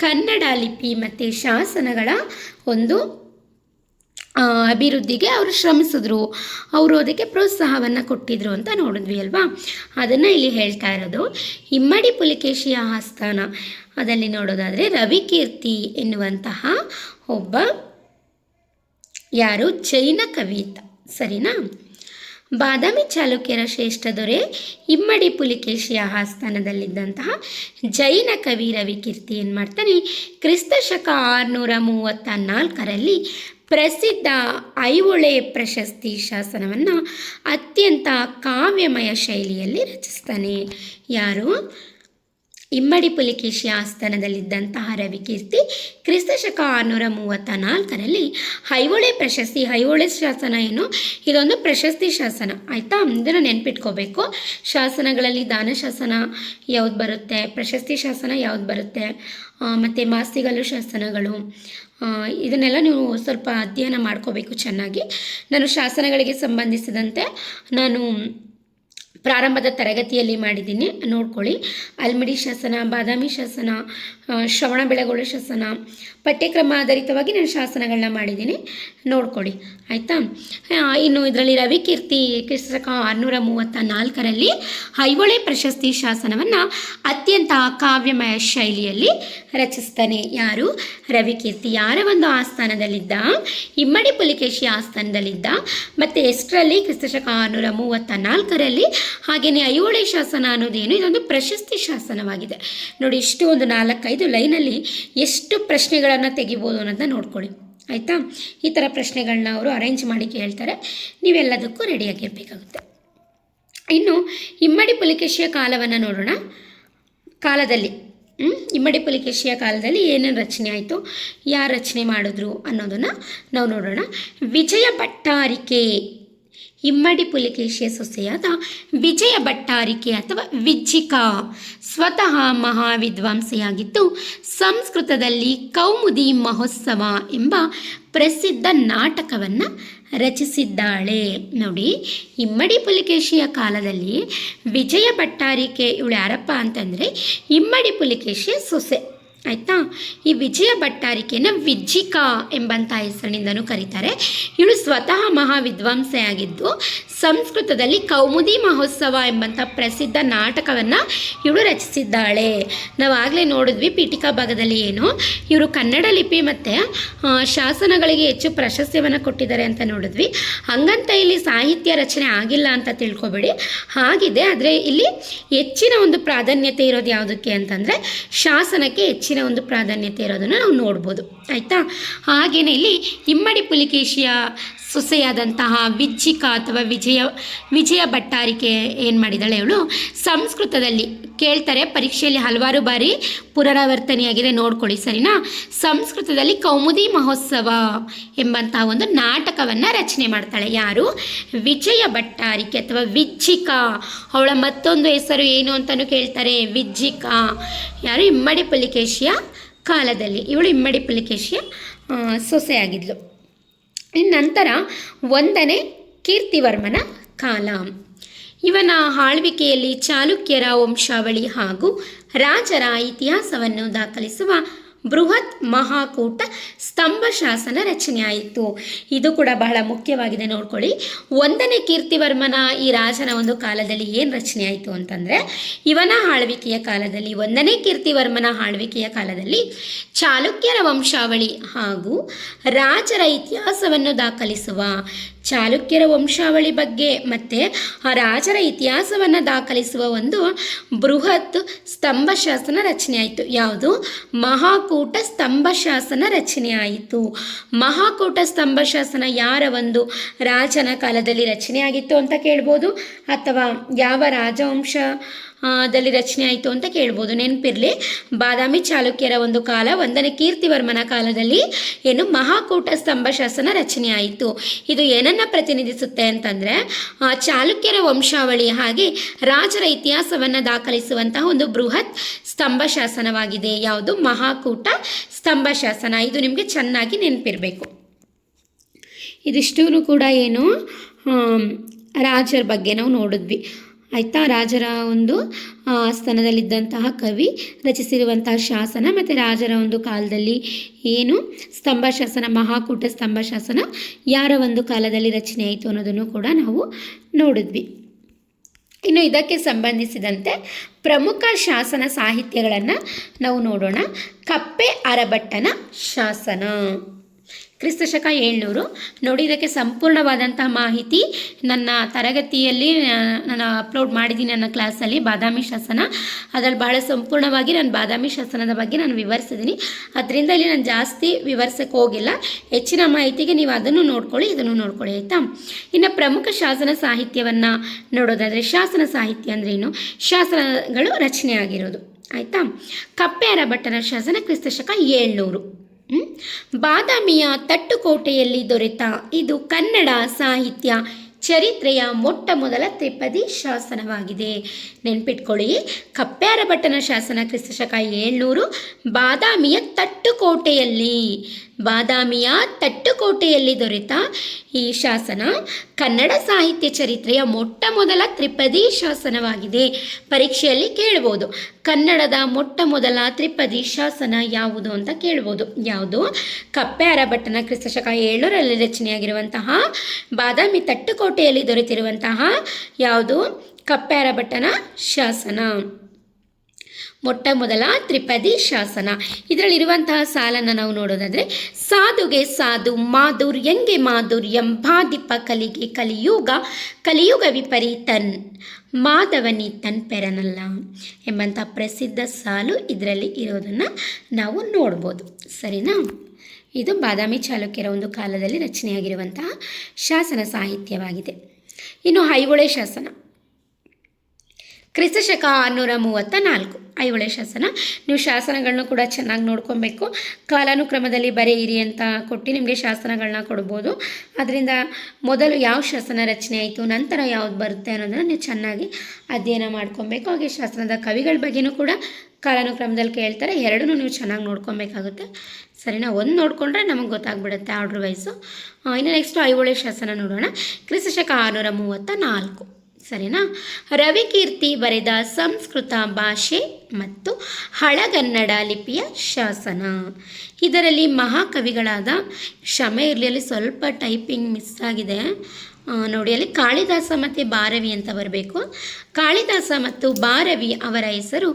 ಕನ್ನಡ ಲಿಪಿ ಮತ್ತು ಶಾಸನಗಳ ಒಂದು ಅಭಿವೃದ್ಧಿಗೆ ಅವರು ಶ್ರಮಿಸಿದ್ರು, ಅವರು ಅದಕ್ಕೆ ಪ್ರೋತ್ಸಾಹವನ್ನು ಕೊಟ್ಟಿದ್ರು ಅಂತ ನೋಡಿದ್ವಿ ಅಲ್ವಾ? ಅದನ್ನು ಇಲ್ಲಿ ಹೇಳ್ತಾ ಇರೋದು. ಇಮ್ಮಡಿ ಪುಲಕೇಶಿಯ ಆಸ್ಥಾನ ಅದಲ್ಲಿ ನೋಡೋದಾದರೆ ರವಿಕೀರ್ತಿ ಎನ್ನುವಂತಹ ಒಬ್ಬ ಯಾರು? ಜೈನ ಕವಿ ಅಂತ. ಸರಿನಾ? ಬಾದಾಮಿ ಚಾಲುಕ್ಯರ ಶ್ರೇಷ್ಠ ದೊರೆ ಇಮ್ಮಡಿ ಪುಲಕೇಶಿಯ ಆಸ್ಥಾನದಲ್ಲಿದ್ದಂತಹ ಜೈನ ಕವಿ ರವಿಕೀರ್ತಿ ಏನು ಮಾಡ್ತಾನೆ? ಕ್ರಿಸ್ತಶಕ 634ರಲ್ಲಿ ಪ್ರಸಿದ್ಧ ಐಹೊಳೆ ಪ್ರಶಸ್ತಿ ಶಾಸನವನ್ನು ಅತ್ಯಂತ ಕಾವ್ಯಮಯ ಶೈಲಿಯಲ್ಲಿ ರಚಿಸ್ತಾನೆ. ಯಾರು? ಇಮ್ಮಡಿ ಪುಲಕೇಶಿಯ ಆಸ್ಥಾನದಲ್ಲಿದ್ದಂತಹ ರವಿಕೀರ್ತಿ ಕ್ರಿಸ್ತಶಕ 634ರಲ್ಲಿ ಐಹೊಳೆ ಪ್ರಶಸ್ತಿ, ಐಹೊಳೆ ಶಾಸನ ಏನು? ಇದೊಂದು ಪ್ರಶಸ್ತಿ ಶಾಸನ. ಆಯಿತಾ? ಇದನ್ನು ನೆನ್ಪಿಟ್ಕೋಬೇಕು. ಶಾಸನಗಳಲ್ಲಿ ದಾನ ಶಾಸನ ಯಾವ್ದು ಬರುತ್ತೆ, ಪ್ರಶಸ್ತಿ ಶಾಸನ ಯಾವ್ದು ಬರುತ್ತೆ, ಮತ್ತು ಮಾಸ್ತಿಗಲ್ಲು ಶಾಸನಗಳು, ಇದನ್ನೆಲ್ಲ ನೀವು ಸ್ವಲ್ಪ ಅಧ್ಯಯನ ಮಾಡ್ಕೋಬೇಕು ಚೆನ್ನಾಗಿ. ನಾನು ಶಾಸನಗಳಿಗೆ ಸಂಬಂಧಿಸಿದಂತೆ ನಾನು ಪ್ರಾರಂಭದ ತರಗತಿಯಲ್ಲಿ ಮಾಡಿದ್ದೀನಿ, ನೋಡ್ಕೊಳ್ಳಿ. ಅಲ್ಮಿಡಿ ಶಾಸನ, ಬಾದಾಮಿ ಶಾಸನ, ಶ್ರವಣಬೆಳಗೊಳ ಶಾಸನ, ಪಠ್ಯಕ್ರಮ ಆಧಾರಿತವಾಗಿ ನಾನು ಶಾಸನಗಳನ್ನ ಮಾಡಿದ್ದೀನಿ, ನೋಡ್ಕೊಳ್ಳಿ. ಆಯಿತಾ? ಇನ್ನು ಇದರಲ್ಲಿ ರವಿಕೀರ್ತಿ ಕ್ರಿಸ್ತಶಕ 634ರಲ್ಲಿ ಐಹೊಳೆ ಪ್ರಶಸ್ತಿ ಶಾಸನವನ್ನು ಅತ್ಯಂತ ಕಾವ್ಯಮಯ ಶೈಲಿಯಲ್ಲಿ ರಚಿಸ್ತಾನೆ. ಯಾರು? ರವಿಕೀರ್ತಿ. ಯಾರ ಒಂದು ಆಸ್ಥಾನದಲ್ಲಿದ್ದ? ಇಮ್ಮಡಿ ಪುಲಕೇಶಿ ಆಸ್ಥಾನದಲ್ಲಿದ್ದ. ಮತ್ತು ಎಷ್ಟರಲ್ಲಿ? ಕ್ರಿಸ್ತಶಕ 634ರಲ್ಲಿ. ಹಾಗೆಯೇ ಐಹೊಳೆ ಶಾಸನ ಅನ್ನೋದೇನು? ಇದೊಂದು ಪ್ರಶಸ್ತಿ ಶಾಸನವಾಗಿದೆ. ನೋಡಿ, ಇಷ್ಟು ಒಂದು 4-5 ಲೈನಲ್ಲಿ ಎಷ್ಟು ಪ್ರಶ್ನೆಗಳನ್ನು ತೆಗಿಬೋದು ಅನ್ನೋದನ್ನ ನೋಡ್ಕೊಳ್ಳಿ. ಆಯಿತಾ? ಈ ಥರ ಪ್ರಶ್ನೆಗಳನ್ನ ಅವರು ಅರೇಂಜ್ ಮಾಡಿ ಕೇಳ್ತಾರೆ, ನೀವೆಲ್ಲದಕ್ಕೂ ರೆಡಿಯಾಗಿರಬೇಕಾಗುತ್ತೆ. ಇನ್ನು ಇಮ್ಮಡಿ ಪುಲಕೇಶಿಯ ಕಾಲವನ್ನು ನೋಡೋಣ. ಕಾಲದಲ್ಲಿ ಇಮ್ಮಡಿ ಪುಲಕೇಶಿಯ ಕಾಲದಲ್ಲಿ ಏನೇನು ರಚನೆ ಆಯಿತು, ಯಾರು ರಚನೆ ಮಾಡಿದ್ರು ಅನ್ನೋದನ್ನು ನಾವು ನೋಡೋಣ. ವಿಜಯ ಭಟ್ಟಾರಿಕೆ, ಇಮ್ಮಡಿ ಪುಲಕೇಶಿಯ ಸೊಸೆಯಾದ ವಿಜಯ ಭಟ್ಟಾರಿಕೆ ಅಥವಾ ವಿಜ್ಜಿಕಾ ಸ್ವತಃ ಮಹಾವಿದ್ವಾಂಸೆಯಾಗಿದ್ದು ಸಂಸ್ಕೃತದಲ್ಲಿ ಕೌಮುದಿ ಮಹೋತ್ಸವ ಎಂಬ ಪ್ರಸಿದ್ಧ ನಾಟಕವನ್ನು ರಚಿಸಿದ್ದಾಳೆ. ನೋಡಿ, ಇಮ್ಮಡಿ ಪುಲಕೇಶಿಯ ಕಾಲದಲ್ಲಿ ವಿಜಯ ಭಟ್ಟಾರಿಕೆ ಇವಳು ಯಾರಪ್ಪ ಅಂತಂದರೆ ಇಮ್ಮಡಿ ಪುಲಕೇಶಿಯ ಸೊಸೆ. ಆಯಿತಾ. ಈ ವಿಜಯ ಭಟ್ಟಾರಿಕೆಯನ್ನು ವಿಜ್ಜಿಕಾ ಎಂಬಂಥ ಹೆಸರಿನಿಂದನೂ ಕರೀತಾರೆ. ಇವಳು ಸ್ವತಃ ಮಹಾವಿದ್ವಾಂಸೆಯಾಗಿದ್ದು ಸಂಸ್ಕೃತದಲ್ಲಿ ಕೌಮುದಿ ಮಹೋತ್ಸವ ಎಂಬಂಥ ಪ್ರಸಿದ್ಧ ನಾಟಕವನ್ನು ಇವಳು ರಚಿಸಿದ್ದಾಳೆ. ನಾವು ಆಗಲೇ ನೋಡಿದ್ವಿ ಪೀಠಿಕಾ ಭಾಗದಲ್ಲಿ ಏನು ಇವರು ಕನ್ನಡ ಲಿಪಿ ಮತ್ತು ಶಾಸನಗಳಿಗೆ ಹೆಚ್ಚು ಪ್ರಶಸ್ತಿಯನ್ನು ಕೊಟ್ಟಿದ್ದಾರೆ ಅಂತ ನೋಡಿದ್ವಿ. ಹಂಗಂತ ಇಲ್ಲಿ ಸಾಹಿತ್ಯ ರಚನೆ ಆಗಿಲ್ಲ ಅಂತ ತಿಳ್ಕೊಬೇಡಿ, ಆಗಿದೆ. ಆದರೆ ಇಲ್ಲಿ ಹೆಚ್ಚಿನ ಒಂದು ಪ್ರಾಧಾನ್ಯತೆ ಇರೋದು ಯಾವುದಕ್ಕೆ ಅಂತಂದರೆ ಶಾಸನಕ್ಕೆ ಹೆಚ್ಚಿನ ಒಂದು ಪ್ರಾಧಾನ್ಯತೆ ಇರೋದನ್ನು ನಾವು ನೋಡ್ಬೋದು. ಆಯಿತಾ. ಹಾಗೆಯೇ ಇಲ್ಲಿ ಇಮ್ಮಡಿ ಪುಲಿಕೇಶಿಯ ಸೊಸೆಯಾದಂತಹ ವಿಜ್ಜಿಕಾ ಅಥವಾ ವಿಜಯ ಭಟ್ಟಾರಿಕೆ ಏನು ಮಾಡಿದ್ದಾಳೆ, ಇವಳು ಸಂಸ್ಕೃತದಲ್ಲಿ ಕೇಳ್ತಾರೆ ಪರೀಕ್ಷೆಯಲ್ಲಿ ಹಲವಾರು ಬಾರಿ ಪುನರಾವರ್ತನೆಯಾಗಿದೆ, ನೋಡ್ಕೊಳ್ಳಿ ಸರಿನಾ. ಸಂಸ್ಕೃತದಲ್ಲಿ ಕೌಮುದಿ ಮಹೋತ್ಸವ ಎಂಬಂತಹ ಒಂದು ನಾಟಕವನ್ನು ರಚನೆ ಮಾಡ್ತಾಳೆ. ಯಾರು? ವಿಜಯ ಭಟ್ಟಾರಿಕೆ ಅಥವಾ ವಿಜ್ಜಿಕಾ. ಅವಳ ಮತ್ತೊಂದು ಹೆಸರು ಏನು ಅಂತಲೂ ಕೇಳ್ತಾರೆ, ವಿಜ್ಜಿಕಾ. ಯಾರು? ಇಮ್ಮಡಿ ಪುಲಿಕೇಶಿಯ ಕಾಲದಲ್ಲಿ ಇವಳು ಇಮ್ಮಡಿ ಪುಲಿಕೇಶಿಯ ಸೊಸೆಯಾಗಿದ್ಲು. ನಂತರ 1ನೇ ಕೀರ್ತಿವರ್ಮನ ಕಾಲ. ಇವನ ಆಳ್ವಿಕೆಯಲ್ಲಿ ಚಾಲುಕ್ಯರ ವಂಶಾವಳಿ ಹಾಗೂ ರಾಜರ ಇತಿಹಾಸವನ್ನು ದಾಖಲಿಸುವ ಬೃಹತ್ ಮಹಾಕೂಟ ಸ್ತಂಭ ಶಾಸನ ರಚನೆಯಾಯಿತು. ಇದು ಕೂಡ ಬಹಳ ಮುಖ್ಯವಾಗಿದೆ, ನೋಡ್ಕೊಳ್ಳಿ. 1ನೇ ಕೀರ್ತಿವರ್ಮನ ಈ ರಾಜನ ಒಂದು ಕಾಲದಲ್ಲಿ ಏನು ರಚನೆ ಆಯಿತು ಅಂತಂದರೆ, ಇವನ ಆಳ್ವಿಕೆಯ ಕಾಲದಲ್ಲಿ 1ನೇ ಕೀರ್ತಿವರ್ಮನ ಆಳ್ವಿಕೆಯ ಕಾಲದಲ್ಲಿ ಚಾಲುಕ್ಯರ ವಂಶಾವಳಿ ಹಾಗೂ ರಾಜರ ಇತಿಹಾಸವನ್ನು ದಾಖಲಿಸುವ ಚಾಲುಕ್ಯರ ವಂಶಾವಳಿ ಬಗ್ಗೆ ಮತ್ತು ಆ ರಾಜರ ಇತಿಹಾಸವನ್ನು ದಾಖಲಿಸುವ ಒಂದು ಬೃಹತ್ ಸ್ತಂಭ ಶಾಸನ ರಚನೆ ಆಯಿತು. ಯಾವುದು? ಮಹಾಕೂಟ ಸ್ತಂಭ ಶಾಸನ ರಚನೆ ಆಯಿತು. ಮಹಾಕೂಟ ಸ್ತಂಭ ಶಾಸನ ಯಾರ ಒಂದು ರಾಜನ ಕಾಲದಲ್ಲಿ ರಚನೆಯಾಗಿತ್ತು ಅಂತ ಕೇಳ್ಬೋದು, ಅಥವಾ ಯಾವ ರಾಜವಂಶ ದಲ್ಲಿ ರಚನೆ ಆಯಿತು ಅಂತ ಕೇಳ್ಬೋದು. ನೆನಪಿರಲಿ, ಬಾದಾಮಿ ಚಾಲುಕ್ಯರ ಒಂದು ಕಾಲ, 1ನೇ ಕೀರ್ತಿವರ್ಮನ ಕಾಲದಲ್ಲಿ ಏನು ಮಹಾಕೂಟ ಸ್ತಂಭ ಶಾಸನ ರಚನೆ ಆಯಿತು. ಇದು ಏನನ್ನು ಪ್ರತಿನಿಧಿಸುತ್ತೆ ಅಂತಂದರೆ ಚಾಲುಕ್ಯರ ವಂಶಾವಳಿ ಹಾಗೆ ರಾಜರ ಇತಿಹಾಸವನ್ನು ದಾಖಲಿಸುವಂತಹ ಒಂದು ಬೃಹತ್ ಸ್ತಂಭ ಶಾಸನವಾಗಿದೆ. ಯಾವುದು? ಮಹಾಕೂಟ ಸ್ತಂಭ ಶಾಸನ. ಇದು ನಿಮಗೆ ಚೆನ್ನಾಗಿ ನೆನಪಿರಬೇಕು. ಇದಿಷ್ಟೂ ಕೂಡ ಏನು ರಾಜರ ಬಗ್ಗೆ ನಾವು ನೋಡಿದ್ವಿ. ಆಯಿತಾ. ರಾಜರ ಒಂದು ಸ್ಥಾನದಲ್ಲಿದ್ದಂತಹ ಕವಿ ರಚಿಸಿರುವಂತಹ ಶಾಸನ ಮತ್ತು ರಾಜರ ಒಂದು ಕಾಲದಲ್ಲಿ ಏನು ಸ್ತಂಭ ಶಾಸನ, ಮಹಾಕೂಟ ಸ್ತಂಭ ಶಾಸನ ಯಾರ ಒಂದು ಕಾಲದಲ್ಲಿ ರಚನೆ ಆಯಿತು ಅನ್ನೋದನ್ನು ಕೂಡ ನಾವು ನೋಡಿದ್ವಿ. ಇನ್ನು ಇದಕ್ಕೆ ಸಂಬಂಧಿಸಿದಂತೆ ಪ್ರಮುಖ ಶಾಸನ ಸಾಹಿತ್ಯಗಳನ್ನು ನಾವು ನೋಡೋಣ. ಕಪ್ಪೆ ಅರಭಟ್ಟನ ಶಾಸನ ಕ್ರಿಸ್ತಶಕ 700. ನೋಡಿ, ಇದಕ್ಕೆ ಸಂಪೂರ್ಣವಾದಂತಹ ಮಾಹಿತಿ ನನ್ನ ತರಗತಿಯಲ್ಲಿ ನಾನು ಅಪ್ಲೋಡ್ ಮಾಡಿದ್ದೀನಿ ನನ್ನ ಕ್ಲಾಸಲ್ಲಿ, ಬಾದಾಮಿ ಶಾಸನ. ಅದರಲ್ಲಿ ಬಹಳ ಸಂಪೂರ್ಣವಾಗಿ ನಾನು ಬಾದಾಮಿ ಶಾಸನದ ಬಗ್ಗೆ ನಾನು ವಿವರಿಸಿದ್ದೀನಿ. ಅದರಿಂದ ಇಲ್ಲಿ ನಾನು ಜಾಸ್ತಿ ವಿವರಿಸಕ್ಕೆ ಹೋಗಿಲ್ಲ. ಹೆಚ್ಚಿನ ಮಾಹಿತಿಗೆ ನೀವು ಅದನ್ನು ನೋಡ್ಕೊಳ್ಳಿ, ಇದನ್ನು ನೋಡ್ಕೊಳ್ಳಿ. ಆಯಿತಾ. ಇನ್ನು ಪ್ರಮುಖ ಶಾಸನ ಸಾಹಿತ್ಯವನ್ನು ನೋಡೋದಾದರೆ, ಶಾಸನ ಸಾಹಿತ್ಯ ಅಂದರೆ ಏನು? ಶಾಸನಗಳು ರಚನೆ ಆಗಿರೋದು. ಆಯಿತಾ. ಕಪ್ಪೆ ಅರಭಟ್ಟನ ಶಾಸನ ಕ್ರಿಸ್ತಶಕ 700. ಬಾದಾಮಿಯ ತಟ್ಟುಕೋಟೆಯಲ್ಲಿ ದೊರೆತ ಇದು ಕನ್ನಡ ಸಾಹಿತ್ಯ ಚರಿತ್ರೆಯ ಮೊಟ್ಟ ಮೊದಲ ತ್ರಿಪದಿ ಶಾಸನವಾಗಿದೆ. ನೆನ್ಪಿಟ್ಕೊಳ್ಳಿ, ಕಪ್ಪೆ ಅರಭಟ್ಟನ ಶಾಸನ ಕ್ರಿಸ್ತಶಕ 700, ಬಾದಾಮಿಯ ತಟ್ಟುಕೋಟೆಯಲ್ಲಿ ದೊರೆತ ಈ ಶಾಸನ ಕನ್ನಡ ಸಾಹಿತ್ಯ ಚರಿತ್ರೆಯ ಮೊಟ್ಟ ಮೊದಲ ತ್ರಿಪದಿ ಶಾಸನವಾಗಿದೆ. ಪರೀಕ್ಷೆಯಲ್ಲಿ ಕೇಳ್ಬೋದು, ಕನ್ನಡದ ಮೊಟ್ಟ ಮೊದಲ ತ್ರಿಪದಿ ಶಾಸನ ಯಾವುದು ಅಂತ ಕೇಳ್ಬೋದು. ಯಾವುದು? ಕಪ್ಪೆ ಅರಭಟ್ಟನ ಕ್ರಿಸ್ತಶಕ 700ರಲ್ಲಿ ರಚನೆಯಾಗಿರುವಂತಹ ಬಾದಾಮಿ ತಟ್ಟುಕೋಟೆಯಲ್ಲಿ ದೊರೆತಿರುವಂತಹ ಯಾವುದು? ಕಪ್ಪೆ ಅರಭಟ್ಟನ ಶಾಸನ, ಮೊಟ್ಟ ಮೊದಲ ತ್ರಿಪದಿ ಶಾಸನ. ಇದರಲ್ಲಿರುವಂತಹ ಸಾಲನ್ನು ನಾವು ನೋಡೋದಾದರೆ, ಸಾಧುಗೆ ಸಾಧು, ಮಾಧುರ್ಯಂಗೆ ಮಾಧುರ್ಯಂ, ಬಾಧಿಪ ಕಲಿಗೆ ಕಲಿಯುಗ ವಿಪರೀತನ್, ಮಾಧವನೀತನ್ ಪೆರನಲ್ಲ ಎಂಬಂಥ ಪ್ರಸಿದ್ಧ ಸಾಲು ಇದರಲ್ಲಿ ಇರೋದನ್ನು ನಾವು ನೋಡ್ಬೋದು. ಸರಿನಾ. ಇದು ಬಾದಾಮಿ ಚಾಲುಕ್ಯರ ಒಂದು ಕಾಲದಲ್ಲಿ ರಚನೆಯಾಗಿರುವಂತಹ ಶಾಸನ ಸಾಹಿತ್ಯವಾಗಿದೆ. ಇನ್ನು ಐಹೊಳೆ ಶಾಸನ ಕ್ರಿಸ್ತಶಕ 634. ಐಹೊಳೆ ಶಾಸನ. ನೀವು ಶಾಸನಗಳನ್ನ ಕೂಡ ಚೆನ್ನಾಗಿ ನೋಡ್ಕೊಬೇಕು. ಕಾಲಾನುಕ್ರಮದಲ್ಲಿ ಬರೆಯಿರಿ ಅಂತ ಕೊಟ್ಟು ನಿಮಗೆ ಶಾಸನಗಳನ್ನ ಕೊಡ್ಬೋದು. ಅದರಿಂದ ಮೊದಲು ಯಾವ ಶಾಸನ ರಚನೆ ಆಯಿತು, ನಂತರ ಯಾವ್ದು ಬರುತ್ತೆ ಅನ್ನೋದನ್ನು ನೀವು ಚೆನ್ನಾಗಿ ಅಧ್ಯಯನ ಮಾಡ್ಕೊಬೇಕು. ಹಾಗೆ ಶಾಸನದ ಕವಿಗಳ ಬಗ್ಗೆಯೂ ಕೂಡ ಕಾಲಾನುಕ್ರಮದಲ್ಲಿ ಕೇಳ್ತಾರೆ. ಎರಡನ್ನೂ ನೀವು ಚೆನ್ನಾಗಿ ನೋಡ್ಕೊಬೇಕಾಗುತ್ತೆ. ಸರಿನಾ. ಒಂದು ನೋಡಿಕೊಂಡ್ರೆ ನಮಗೆ ಗೊತ್ತಾಗ್ಬಿಡುತ್ತೆ ಆರ್ಡ್ರ್ ವೈಸು. ಇನ್ನು ನೆಕ್ಸ್ಟು ಐಹೊಳೆ ಶಾಸನ ನೋಡೋಣ. ಕ್ರಿಸ್ತಶಕ 634. ಸರಿನಾ? ರವಿಕೀರ್ತಿ ಬರೆದ ಸಂಸ್ಕೃತ ಭಾಷೆ ಮತ್ತು ಹಳಗನ್ನಡ ಲಿಪಿಯ ಶಾಸನ. ಇದರಲ್ಲಿ ಮಹಾಕವಿಗಳಾದ, ಕ್ಷಮೆ ಇರಲಿ ಅಲ್ಲಿ ಸ್ವಲ್ಪ ಟೈಪಿಂಗ್ ಮಿಸ್ ಆಗಿದೆ ನೋಡಿ, ಅಲ್ಲಿ ಕಾಳಿದಾಸ ಮತ್ತು ಭಾರವಿ ಅಂತ ಬರಬೇಕು. ಕಾಳಿದಾಸ ಮತ್ತು ಭಾರವಿ ಅವರ ಹೆಸರು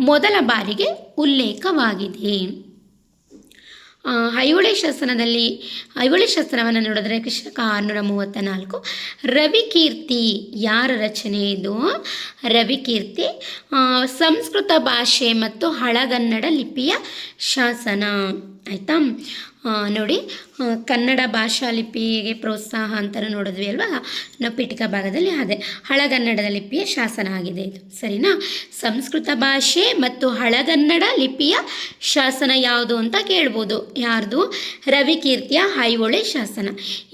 ಮೊದಲ ಬಾರಿಗೆ ಉಲ್ಲೇಖವಾಗಿದೆ. ಐಹೊಳೆ ಶಾಸನವನ್ನು ನೋಡಿದ್ರೆ ಕ್ರಿಸ್ತಶಕ 634. ರವಿಕೀರ್ತಿ ಯಾರ ರಚನೆ ಇದು? ರವಿಕೀರ್ತಿ ಸಂಸ್ಕೃತ ಭಾಷೆ ಮತ್ತು ಹಳಗನ್ನಡ ಲಿಪಿಯ ಶಾಸನ. ಆಯಿತಾ? ನೋಡಿ, ಕನ್ನಡ ಭಾಷಾ ಲಿಪಿಗೆ ಪ್ರೋತ್ಸಾಹ ಅಂತ ನೋಡಿದ್ವಿ ಅಲ್ವಾ ನಾವು ಪೀಠಿಕಾ ಭಾಗದಲ್ಲಿ. ಅದೇ ಹಳಗನ್ನಡದ ಲಿಪಿಯ ಶಾಸನ ಆಗಿದೆ ಇದು. ಸರಿನಾ? ಸಂಸ್ಕೃತ ಭಾಷೆ ಮತ್ತು ಹಳಗನ್ನಡ ಲಿಪಿಯ ಶಾಸನ ಯಾವುದು ಅಂತ ಕೇಳ್ಬೋದು. ಯಾರ್ದು? ರವಿಕೀರ್ತಿಯ ಐಹೊಳೆ ಶಾಸನ.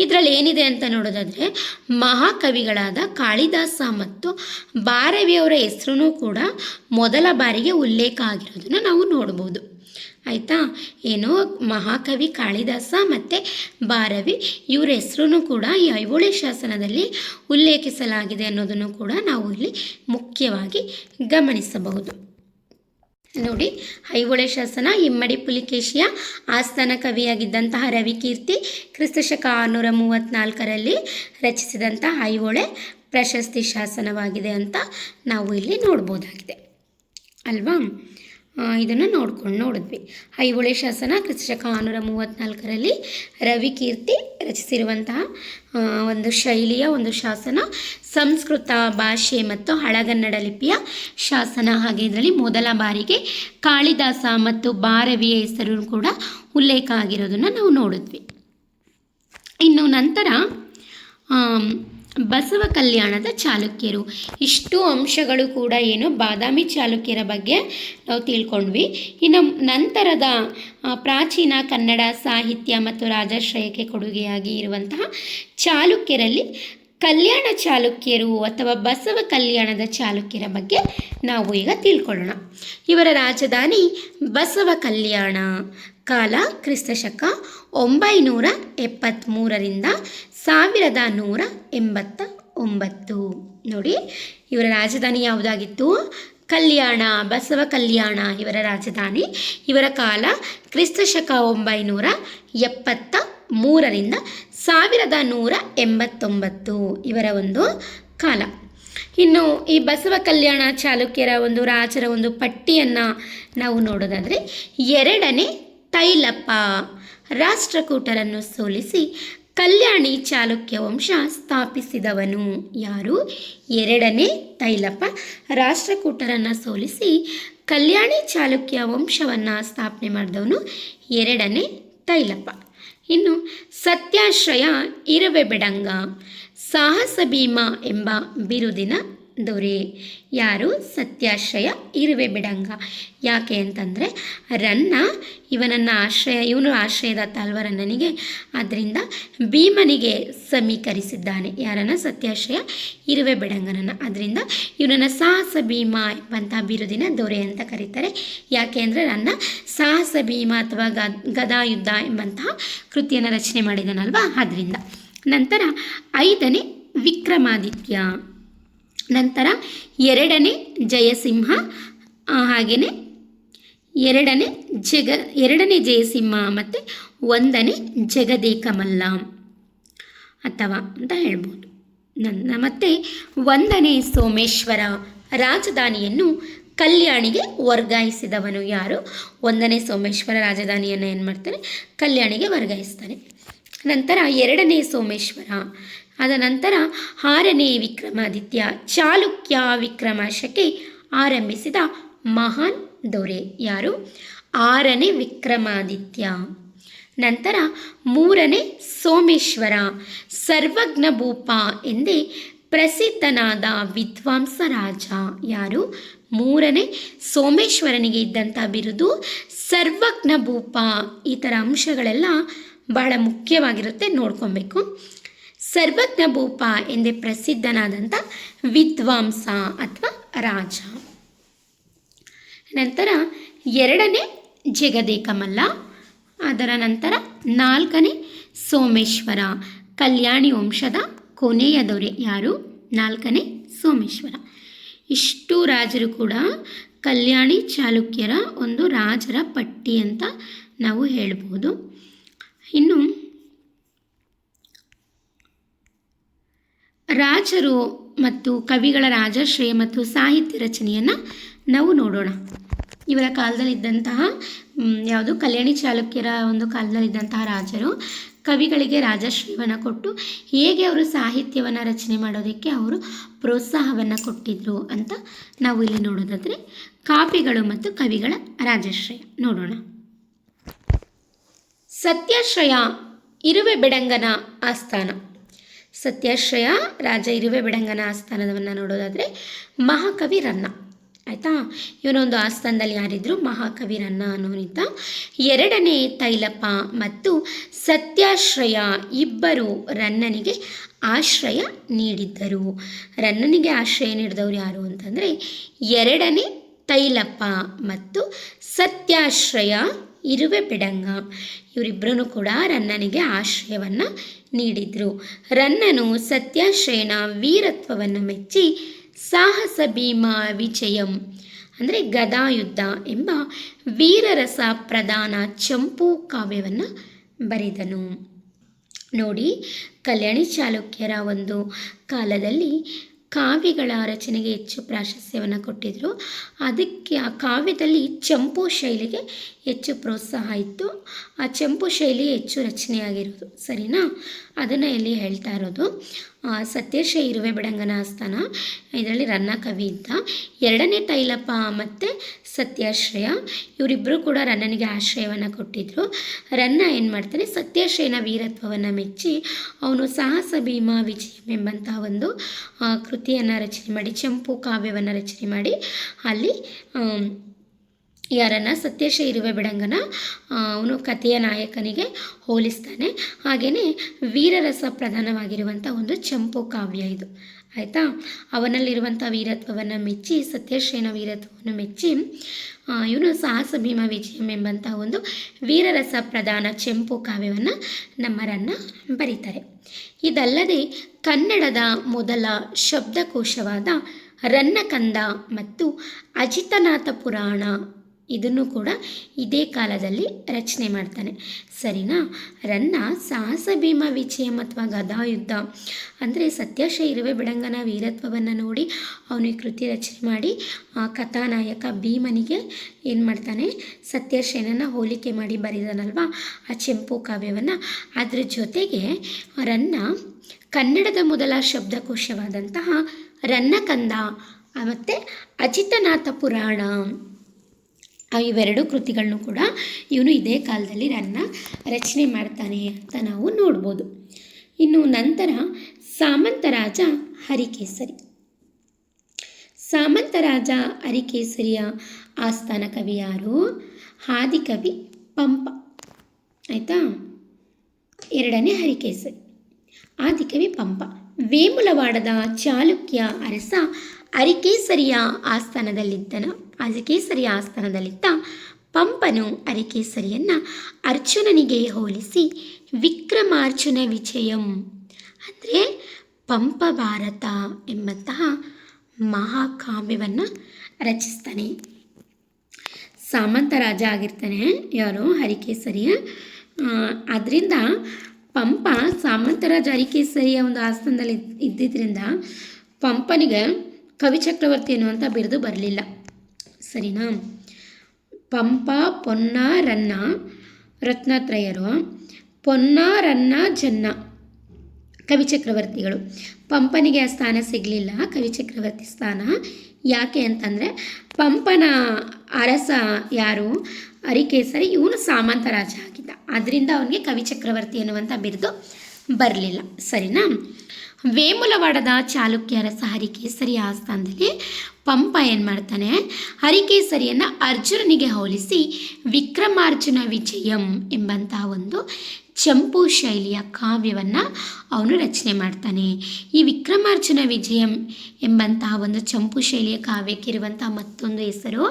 ಇದರಲ್ಲಿ ಏನಿದೆ ಅಂತ ನೋಡೋದಾದರೆ, ಮಹಾಕವಿಗಳಾದ ಕಾಳಿದಾಸ ಮತ್ತು ಭಾರವಿಯವರ ಹೆಸರು ಕೂಡ ಮೊದಲ ಬಾರಿಗೆ ಉಲ್ಲೇಖ ಆಗಿರೋದನ್ನು ನಾವು ನೋಡ್ಬೋದು. ಆಯಿತಾ? ಏನು, ಮಹಾಕವಿ ಕಾಳಿದಾಸ ಮತ್ತು ಭಾರವಿ ಇವರ ಹೆಸರು ಕೂಡ ಈ ಐಹೊಳೆ ಶಾಸನದಲ್ಲಿ ಉಲ್ಲೇಖಿಸಲಾಗಿದೆ ಅನ್ನೋದನ್ನು ಕೂಡ ನಾವು ಇಲ್ಲಿ ಮುಖ್ಯವಾಗಿ ಗಮನಿಸಬಹುದು. ನೋಡಿ, ಐಹೊಳೆ ಶಾಸನ ಇಮ್ಮಡಿ ಪುಲಿಕೇಶಿಯ ಆಸ್ಥಾನ ಕವಿಯಾಗಿದ್ದಂತಹ ರವಿಕೀರ್ತಿ ಕ್ರಿಸ್ತಶಕ 634ರಲ್ಲಿ ರಚಿಸಿದಂಥ ಐಹೊಳೆ ಪ್ರಶಸ್ತಿ ಶಾಸನವಾಗಿದೆ ಅಂತ ನಾವು ಇಲ್ಲಿ ನೋಡ್ಬೋದಾಗಿದೆ ಅಲ್ವಾ? ಇದನ್ನು ನೋಡಿದ್ವಿ. ಐಹೊಳೆ ಶಾಸನ ಕ್ರಿಸ್ತಶಕ 634ರಲ್ಲಿ ರವಿಕೀರ್ತಿ ರಚಿಸಿರುವಂತಹ ಒಂದು ಶೈಲಿಯ ಒಂದು ಶಾಸನ, ಸಂಸ್ಕೃತ ಭಾಷೆ ಮತ್ತು ಹಳಗನ್ನಡ ಲಿಪಿಯ ಶಾಸನ. ಹಾಗೆ ಇದರಲ್ಲಿ ಮೊದಲ ಬಾರಿಗೆ ಕಾಳಿದಾಸ ಮತ್ತು ಭಾರವಿಯ ಹೆಸರು ಕೂಡ ಉಲ್ಲೇಖ ಆಗಿರೋದನ್ನು ನಾವು ನೋಡಿದ್ವಿ. ಇನ್ನು ನಂತರ ಬಸವ ಕಲ್ಯಾಣದ ಚಾಲುಕ್ಯರು. ಇಷ್ಟು ಅಂಶಗಳು ಕೂಡ ಏನು ಬಾದಾಮಿ ಚಾಲುಕ್ಯರ ಬಗ್ಗೆ ನಾವು ತಿಳ್ಕೊಂಡ್ವಿ. ಇನ್ನು ನಂತರದ ಪ್ರಾಚೀನ ಕನ್ನಡ ಸಾಹಿತ್ಯ ಮತ್ತು ರಾಜಾಶ್ರಯಕ್ಕೆ ಕೊಡುಗೆಯಾಗಿ ಇರುವಂತಹ ಚಾಲುಕ್ಯರಲ್ಲಿ ಕಲ್ಯಾಣ ಚಾಲುಕ್ಯರು ಅಥವಾ ಬಸವ ಕಲ್ಯಾಣದ ಚಾಲುಕ್ಯರ ಬಗ್ಗೆ ನಾವು ಈಗ ತಿಳ್ಕೊಳ್ಳೋಣ. ಇವರ ರಾಜಧಾನಿ ಬಸವ ಕಲ್ಯಾಣ. ಕಾಲ ಕ್ರಿಸ್ತಶಕ 973ರಿಂದ 1189. ನೋಡಿ, ಇವರ ರಾಜಧಾನಿ ಯಾವುದಾಗಿತ್ತು? ಕಲ್ಯಾಣ, ಬಸವ ಕಲ್ಯಾಣ ಇವರ ರಾಜಧಾನಿ. ಇವರ ಕಾಲ ಕ್ರಿಸ್ತಶಕ 973ರಿಂದ 1189 ಇವರ ಒಂದು ಕಾಲ. ಇನ್ನು ಈ ಬಸವ ಕಲ್ಯಾಣ ಚಾಲುಕ್ಯರ ಒಂದು ರಾಜರ ಒಂದು ಪಟ್ಟಿಯನ್ನು ನಾವು ನೋಡೋದಾದರೆ, 2ನೇ ತೈಲಪ್ಪ ರಾಷ್ಟ್ರಕೂಟರನ್ನು ಸೋಲಿಸಿ ಕಲ್ಯಾಣಿ ಚಾಲುಕ್ಯ ವಂಶ ಸ್ಥಾಪಿಸಿದವನು. ಯಾರು? 2ನೇ ತೈಲಪ್ಪ ರಾಷ್ಟ್ರಕೂಟರನ್ನು ಸೋಲಿಸಿ ಕಲ್ಯಾಣಿ ಚಾಲುಕ್ಯ ವಂಶವನ್ನು ಸ್ಥಾಪನೆ ಮಾಡಿದವನು 2ನೇ ತೈಲಪ್ಪ. ಇನ್ನು ಸತ್ಯಾಶ್ರಯ ಇರುವೆಬೆಡಂಗ ಸಾಹಸ ಭೀಮ ಎಂಬ ಬಿರುದಿನ ದೊರೆ. ಯಾರು? ಸತ್ಯಾಶ್ರಯ ಇರುವೆಬೆಡಂಗ. ಯಾಕೆ ಅಂತಂದರೆ ಇವನು ಆಶ್ರಯದಾತ ಅಲ್ವ ರನ್ನನಿಗೆ, ಆದ್ದರಿಂದ ಭೀಮನಿಗೆ ಸಮೀಕರಿಸಿದ್ದಾನೆ. ಯಾರನ್ನು? ಸತ್ಯಾಶ್ರಯ ಇರುವೆಬೆಡಂಗನನ್ನು. ಅದರಿಂದ ಇವನನ್ನು ಸಾಹಸ ಭೀಮ ಎಂಬಂತಹ ಬಿರುದಿನ ದೊರೆ ಅಂತ ಕರೀತಾರೆ. ಯಾಕೆ ಅಂದರೆ ರನ್ನ ಸಾಹಸ ಭೀಮ ಅಥವಾ ಗದಾಯುದ್ಧ ಎಂಬಂತಹ ಕೃತಿಯನ್ನು ರಚನೆ ಮಾಡಿದನಲ್ವಾ, ಅದರಿಂದ. ನಂತರ 5ನೇ ವಿಕ್ರಮಾದಿತ್ಯ, ನಂತರ 2ನೇ ಜಯಸಿಂಹ, ಹಾಗೆಯೇ 2ನೇ ಜಯಸಿಂಹ ಮತ್ತು 1ನೇ ಜಗದೇಕಮಲ್ಲ ಅಥವಾ ಅಂತ ಹೇಳ್ಬೋದು. ಮತ್ತು 1ನೇ ಸೋಮೇಶ್ವರ ರಾಜಧಾನಿಯನ್ನು ಕಲ್ಯಾಣಿಗೆ ವರ್ಗಾಯಿಸಿದವನು. ಯಾರು? 1ನೇ ಸೋಮೇಶ್ವರ ರಾಜಧಾನಿಯನ್ನು ಏನು ಮಾಡ್ತಾನೆ? ಕಲ್ಯಾಣಿಗೆ ವರ್ಗಾಯಿಸ್ತಾನೆ. ನಂತರ 2ನೇ ಸೋಮೇಶ್ವರ, ಅದ ನಂತರ 6ನೇ ವಿಕ್ರಮಾದಿತ್ಯ, ಚಾಲುಕ್ಯ ವಿಕ್ರಮಾಶಕೆ ಆರಂಭಿಸಿದ ಮಹಾನ್ ದೊರೆ. ಯಾರು? 6ನೇ ವಿಕ್ರಮಾದಿತ್ಯ. ನಂತರ 3ನೇ ಸೋಮೇಶ್ವರ, ಸರ್ವಜ್ಞ ಭೂಪ ಎಂದೇ ಪ್ರಸಿದ್ಧನಾದ ವಿದ್ವಾಂಸ ರಾಜ. ಯಾರು? 3ನೇ ಸೋಮೇಶ್ವರನಿಗೆ ಇದ್ದಂಥ ಬಿರುದು ಸರ್ವಜ್ಞ ಭೂಪ. ಈ ಥರ ಅಂಶಗಳೆಲ್ಲ ಬಹಳ ಮುಖ್ಯವಾಗಿರುತ್ತೆ, ನೋಡ್ಕೊಬೇಕು. ಸರ್ವಜ್ಞ ಭೂಪ ಎಂದೇ ಪ್ರಸಿದ್ಧನಾದಂಥ ವಿದ್ವಾಂಸ ಅಥವಾ ರಾಜ. ನಂತರ 2ನೇ ಜಗದೇಕಮಲ್ಲ, ಅದರ ನಂತರ 4ನೇ ಸೋಮೇಶ್ವರ, ಕಲ್ಯಾಣಿ ವಂಶದ ಕೊನೆಯ ದೊರೆ. ಯಾರು? ನಾಲ್ಕನೇ ಸೋಮೇಶ್ವರ. ಇಷ್ಟು ರಾಜರು ಕೂಡ ಕಲ್ಯಾಣಿ ಚಾಲುಕ್ಯರ ಒಂದು ರಾಜರ ಪಟ್ಟಿ ಅಂತ ನಾವು ಹೇಳ್ಬೋದು. ಇನ್ನು ರಾಜರು ಮತ್ತು ಕವಿಗಳ ರಾಜಾಶ್ರಯ ಮತ್ತು ಸಾಹಿತ್ಯ ರಚನೆಯನ್ನು ನಾವು ನೋಡೋಣ. ಇವರ ಕಾಲದಲ್ಲಿದ್ದಂತಹ ಯಾವುದು ಕಲ್ಯಾಣಿ ಚಾಲುಕ್ಯರ ಒಂದು ಕಾಲದಲ್ಲಿದ್ದಂತಹ ರಾಜರು ಕವಿಗಳಿಗೆ ರಾಜಾಶ್ರಯವನ್ನು ಕೊಟ್ಟು ಹೇಗೆ ಅವರು ಸಾಹಿತ್ಯವನ್ನು ರಚನೆ ಮಾಡೋದಕ್ಕೆ ಅವರು ಪ್ರೋತ್ಸಾಹವನ್ನು ಕೊಟ್ಟಿದ್ರು ಅಂತ ನಾವು ಇಲ್ಲಿ ನೋಡೋದಾದರೆ ಕಾವ್ಯಗಳು ಮತ್ತು ಕವಿಗಳ ರಾಜಾಶ್ರಯ ನೋಡೋಣ. ಸತ್ಯಾಶ್ರಯ ಇರುವೆ ಬೆಡಂಗನ ಆಸ್ಥಾನ. ಸತ್ಯಾಶ್ರಯ ರಾಜ ಇರುವೆ ಬೆಡಂಗನ ಆಸ್ಥಾನವನ್ನು ನೋಡೋದಾದರೆ ಮಹಾಕವಿ ರನ್ನ. ಆಯಿತಾ, ಇವನೊಂದು ಆಸ್ಥಾನದಲ್ಲಿ ಯಾರಿದ್ರು? ಮಹಾಕವಿ ರನ್ನ ಅನ್ನೋನಿದ್ದ. ಎರಡನೇ ತೈಲಪ ಮತ್ತು ಸತ್ಯಾಶ್ರಯ ಇಬ್ಬರು ರನ್ನನಿಗೆ ಆಶ್ರಯ ನೀಡಿದ್ದರು. ರನ್ನನಿಗೆ ಆಶ್ರಯ ನೀಡಿದವರು ಯಾರು ಅಂತಂದರೆ ಎರಡನೇ ತೈಲಪ ಮತ್ತು ಸತ್ಯಾಶ್ರಯ ಇರುವೆ ಬೆಡಂಗ. ಇವರಿಬ್ಬರೂ ಕೂಡ ರನ್ನನಿಗೆ ಆಶ್ರಯವನ್ನು ನೀಡಿದರು. ರನ್ನನು ಸತ್ಯಾಶ್ರಯನ ವೀರತ್ವವನ್ನು ಮೆಚ್ಚಿ ಸಾಹಸ ಭೀಮಾ ವಿಜಯಂ ಅಂದರೆ ಗದಾಯುದ್ಧ ಎಂಬ ವೀರರಸ ಪ್ರಧಾನ ಚಂಪು ಕಾವ್ಯವನ್ನು ಬರೆದನು. ನೋಡಿ, ಕಲ್ಯಾಣಿ ಚಾಲುಕ್ಯರ ಒಂದು ಕಾಲದಲ್ಲಿ ಕಾವ್ಯಗಳ ರಚನೆಗೆ ಹೆಚ್ಚು ಪ್ರಾಶಸ್ತ್ಯವನ್ನು ಕೊಟ್ಟಿದ್ದರು. ಅದಕ್ಕೆ ಆ ಕಾವ್ಯದಲ್ಲಿ ಚಂಪು ಶೈಲಿಗೆ ಹೆಚ್ಚು ಪ್ರೋತ್ಸಾಹ ಇತ್ತು. ಆ ಚಂಪು ಶೈಲಿ ಹೆಚ್ಚು ರಚನೆಯಾಗಿರೋದು, ಸರಿನಾ? ಅದನ್ನು ಇಲ್ಲಿ ಹೇಳ್ತಾ ಇರೋದು. ಸತ್ಯಾಶ್ರಯ ಇರುವೆ ಬೆಡಂಗನ ಆಸ್ಥಾನ, ಇದರಲ್ಲಿ ರನ್ನ ಕವಿ ಇದ್ದ. ಎರಡನೇ ತೈಲಪ ಮತ್ತು ಸತ್ಯಾಶ್ರಯ ಇವರಿಬ್ಬರು ಕೂಡ ರನ್ನನಿಗೆ ಆಶ್ರಯವನ್ನು ಕೊಟ್ಟಿದ್ದರು. ರನ್ನ ಏನು ಮಾಡ್ತಾನೆ, ಸತ್ಯಾಶ್ರಯನ ವೀರತ್ವವನ್ನು ಮೆಚ್ಚಿ ಅವನು ಸಾಹಸ ಭೀಮಾ ವಿಜಯಂ ಎಂಬಂತಹ ಒಂದು ಕೃತಿಯನ್ನು ರಚನೆ ಮಾಡಿ, ಚಂಪು ಕಾವ್ಯವನ್ನು ರಚನೆ ಮಾಡಿ ಅಲ್ಲಿ ಯಾರನ್ನು ಸತ್ಯಾಶ್ರಯ ಇರುವೆ ಬೆಡಂಗನ ಅವನು ಕಥೆಯ ನಾಯಕನಿಗೆ ಹೋಲಿಸ್ತಾನೆ. ಹಾಗೆಯೇ ವೀರರಸ ಪ್ರಧಾನವಾಗಿರುವಂಥ ಒಂದು ಚಂಪು ಕಾವ್ಯ ಇದು. ಆಯಿತಾ, ಅವನಲ್ಲಿರುವಂಥ ವೀರತ್ವವನ್ನು ಮೆಚ್ಚಿ, ಸತ್ಯಾಶ್ರಯನ ವೀರತ್ವವನ್ನು ಮೆಚ್ಚಿ ಇವನು ಸಾಹಸ ಭೀಮಾ ವಿಜಯಂ ಎಂಬಂಥ ಒಂದು ವೀರರಸ ಪ್ರಧಾನ ಚಂಪು ಕಾವ್ಯವನ್ನು ನಮ್ಮ ರನ್ನ ಬರೀತಾರೆ. ಇದಲ್ಲದೆ ಕನ್ನಡದ ಮೊದಲ ಶಬ್ದಕೋಶವಾದ ರನ್ನಕಂದ ಮತ್ತು ಅಜಿತನಾಥ ಪುರಾಣ ಇದನ್ನು ಕೂಡ ಇದೇ ಕಾಲದಲ್ಲಿ ರಚನೆ ಮಾಡ್ತಾನೆ, ಸರಿನಾ? ರನ್ನ ಸಾಹಸ ಭೀಮಾ ವಿಜಯಂ ಅಥವಾ ಗದಾಯುದ್ಧ ಅಂದರೆ ಸತ್ಯಾಶ್ರಯ ಇರುವೆ ಬೆಡಂಗನ ವೀರತ್ವವನ್ನು ನೋಡಿ ಅವನು ಈ ಕೃತಿ ರಚನೆ ಮಾಡಿ ಕಥಾನಾಯಕ ಭೀಮನಿಗೆ ಏನು ಮಾಡ್ತಾನೆ, ಸತ್ಯಾಶ್ರಯನನ್ನು ಹೋಲಿಕೆ ಮಾಡಿ ಬರೆದನಲ್ವಾ ಆ ಚಂಪು ಕಾವ್ಯವನ್ನು. ಅದ್ರ ಜೊತೆಗೆ ರನ್ನ ಕನ್ನಡದ ಮೊದಲ ಶಬ್ದಕೋಶವಾದಂತಹ ರನ್ನಕಂದ ಮತ್ತು ಅಜಿತನಾಥ ಪುರಾಣ ಇವೆರಡು ಕೃತಿಗಳನ್ನು ಕೂಡ ಇವನು ಇದೇ ಕಾಲದಲ್ಲಿ ರನ್ನ ರಚನೆ ಮಾಡ್ತಾನೆ ಅಂತ ನಾವು ನೋಡ್ಬೋದು. ಇನ್ನು ನಂತರ ಸಾಮಂತರಾಜ ಹರಿಕೇಸರಿ. ಸಾಮಂತರಾಜ ಹರಿಕೇಸರಿಯ ಆಸ್ಥಾನ ಕವಿ ಯಾರು? ಆದಿಕವಿ ಪಂಪ. ಆಯಿತಾ, ಎರಡನೇ ಹರಿಕೇಸರಿ ಆದಿಕವಿ ಪಂಪ. ವೇಮುಲವಾಡದ ಚಾಲುಕ್ಯ ಅರಸ ಹರಿಕೇಸರಿಯ ಆಸ್ಥಾನದಲ್ಲಿದ್ದ ಪಂಪನು ಹರಿಕೇಸರಿಯನ್ನು ಅರ್ಜುನನಿಗೆ ಹೋಲಿಸಿ ವಿಕ್ರಮಾರ್ಜುನ ವಿಜಯಂ ಅಂದರೆ ಪಂಪ ಭಾರತ ಎಂಬಂತಹ ಮಹಾಕಾವ್ಯವನ್ನು ರಚಿಸ್ತಾನೆ. ಸಾಮಂತ ರಾಜ ಆಗಿರ್ತಾನೆ ಯಾರು? ಹರಿಕೇಸರಿಯ. ಅದರಿಂದ ಪಂಪ ಸಾಮಂತರಾಜ ಹರಿಕೇಸರಿಯ ಒಂದು ಆಸ್ಥಾನದಲ್ಲಿ ಇದ್ದಿದ್ದರಿಂದ ಪಂಪನಿಗೆ ಕವಿ ಚಕ್ರವರ್ತಿ ಎನ್ನುವಂಥ ಬಿರುದು ಬರಲಿಲ್ಲ, ಸರಿನಾ? ಪಂಪ, ಪೊನ್ನ, ರನ್ನ ರತ್ನತ್ರಯರು. ಪೊನ್ನ, ರನ್ನ, ಜನ್ನ ಕವಿ ಚಕ್ರವರ್ತಿಗಳು. ಪಂಪನಿಗೆ ಆ ಸ್ಥಾನ ಸಿಗಲಿಲ್ಲ, ಕವಿ ಚಕ್ರವರ್ತಿ ಸ್ಥಾನ. ಯಾಕೆ ಅಂತಂದರೆ ಪಂಪನ ಅರಸ ಯಾರು? ಹರಿಕೇಸರಿ. ಇವನು ಸಾಮಂತ ರಾಜ ಆಗಿದ್ದ, ಅದರಿಂದ ಅವನಿಗೆ ಕವಿ ಚಕ್ರವರ್ತಿ ಎನ್ನುವಂಥ ಬಿರುದು ಬರಲಿಲ್ಲ, ಸರಿನಾ? ವೇಮುಲವಾಡದ ಚಾಲುಕ್ಯ ಅರಸ ಹರಿಕೇಸರಿ ಆಸ್ಥಾನದಲ್ಲಿ ಪಂಪ ಏನು ಮಾಡ್ತಾನೆ, ಹರಿಕೇಸರಿಯನ್ನು ಅರ್ಜುನನಿಗೆ ಹೋಲಿಸಿ ವಿಕ್ರಮಾರ್ಜುನ ವಿಜಯಂ ಎಂಬಂತಹ ಒಂದು ಚಂಪು ಶೈಲಿಯ ಕಾವ್ಯವನ್ನು ಅವನು ರಚನೆ ಮಾಡ್ತಾನೆ. ಈ ವಿಕ್ರಮಾರ್ಜುನ ವಿಜಯಂ ಎಂಬಂತಹ ಒಂದು ಚಂಪು ಶೈಲಿಯ ಕಾವ್ಯಕ್ಕಿರುವಂತಹ ಮತ್ತೊಂದು ಹೆಸರು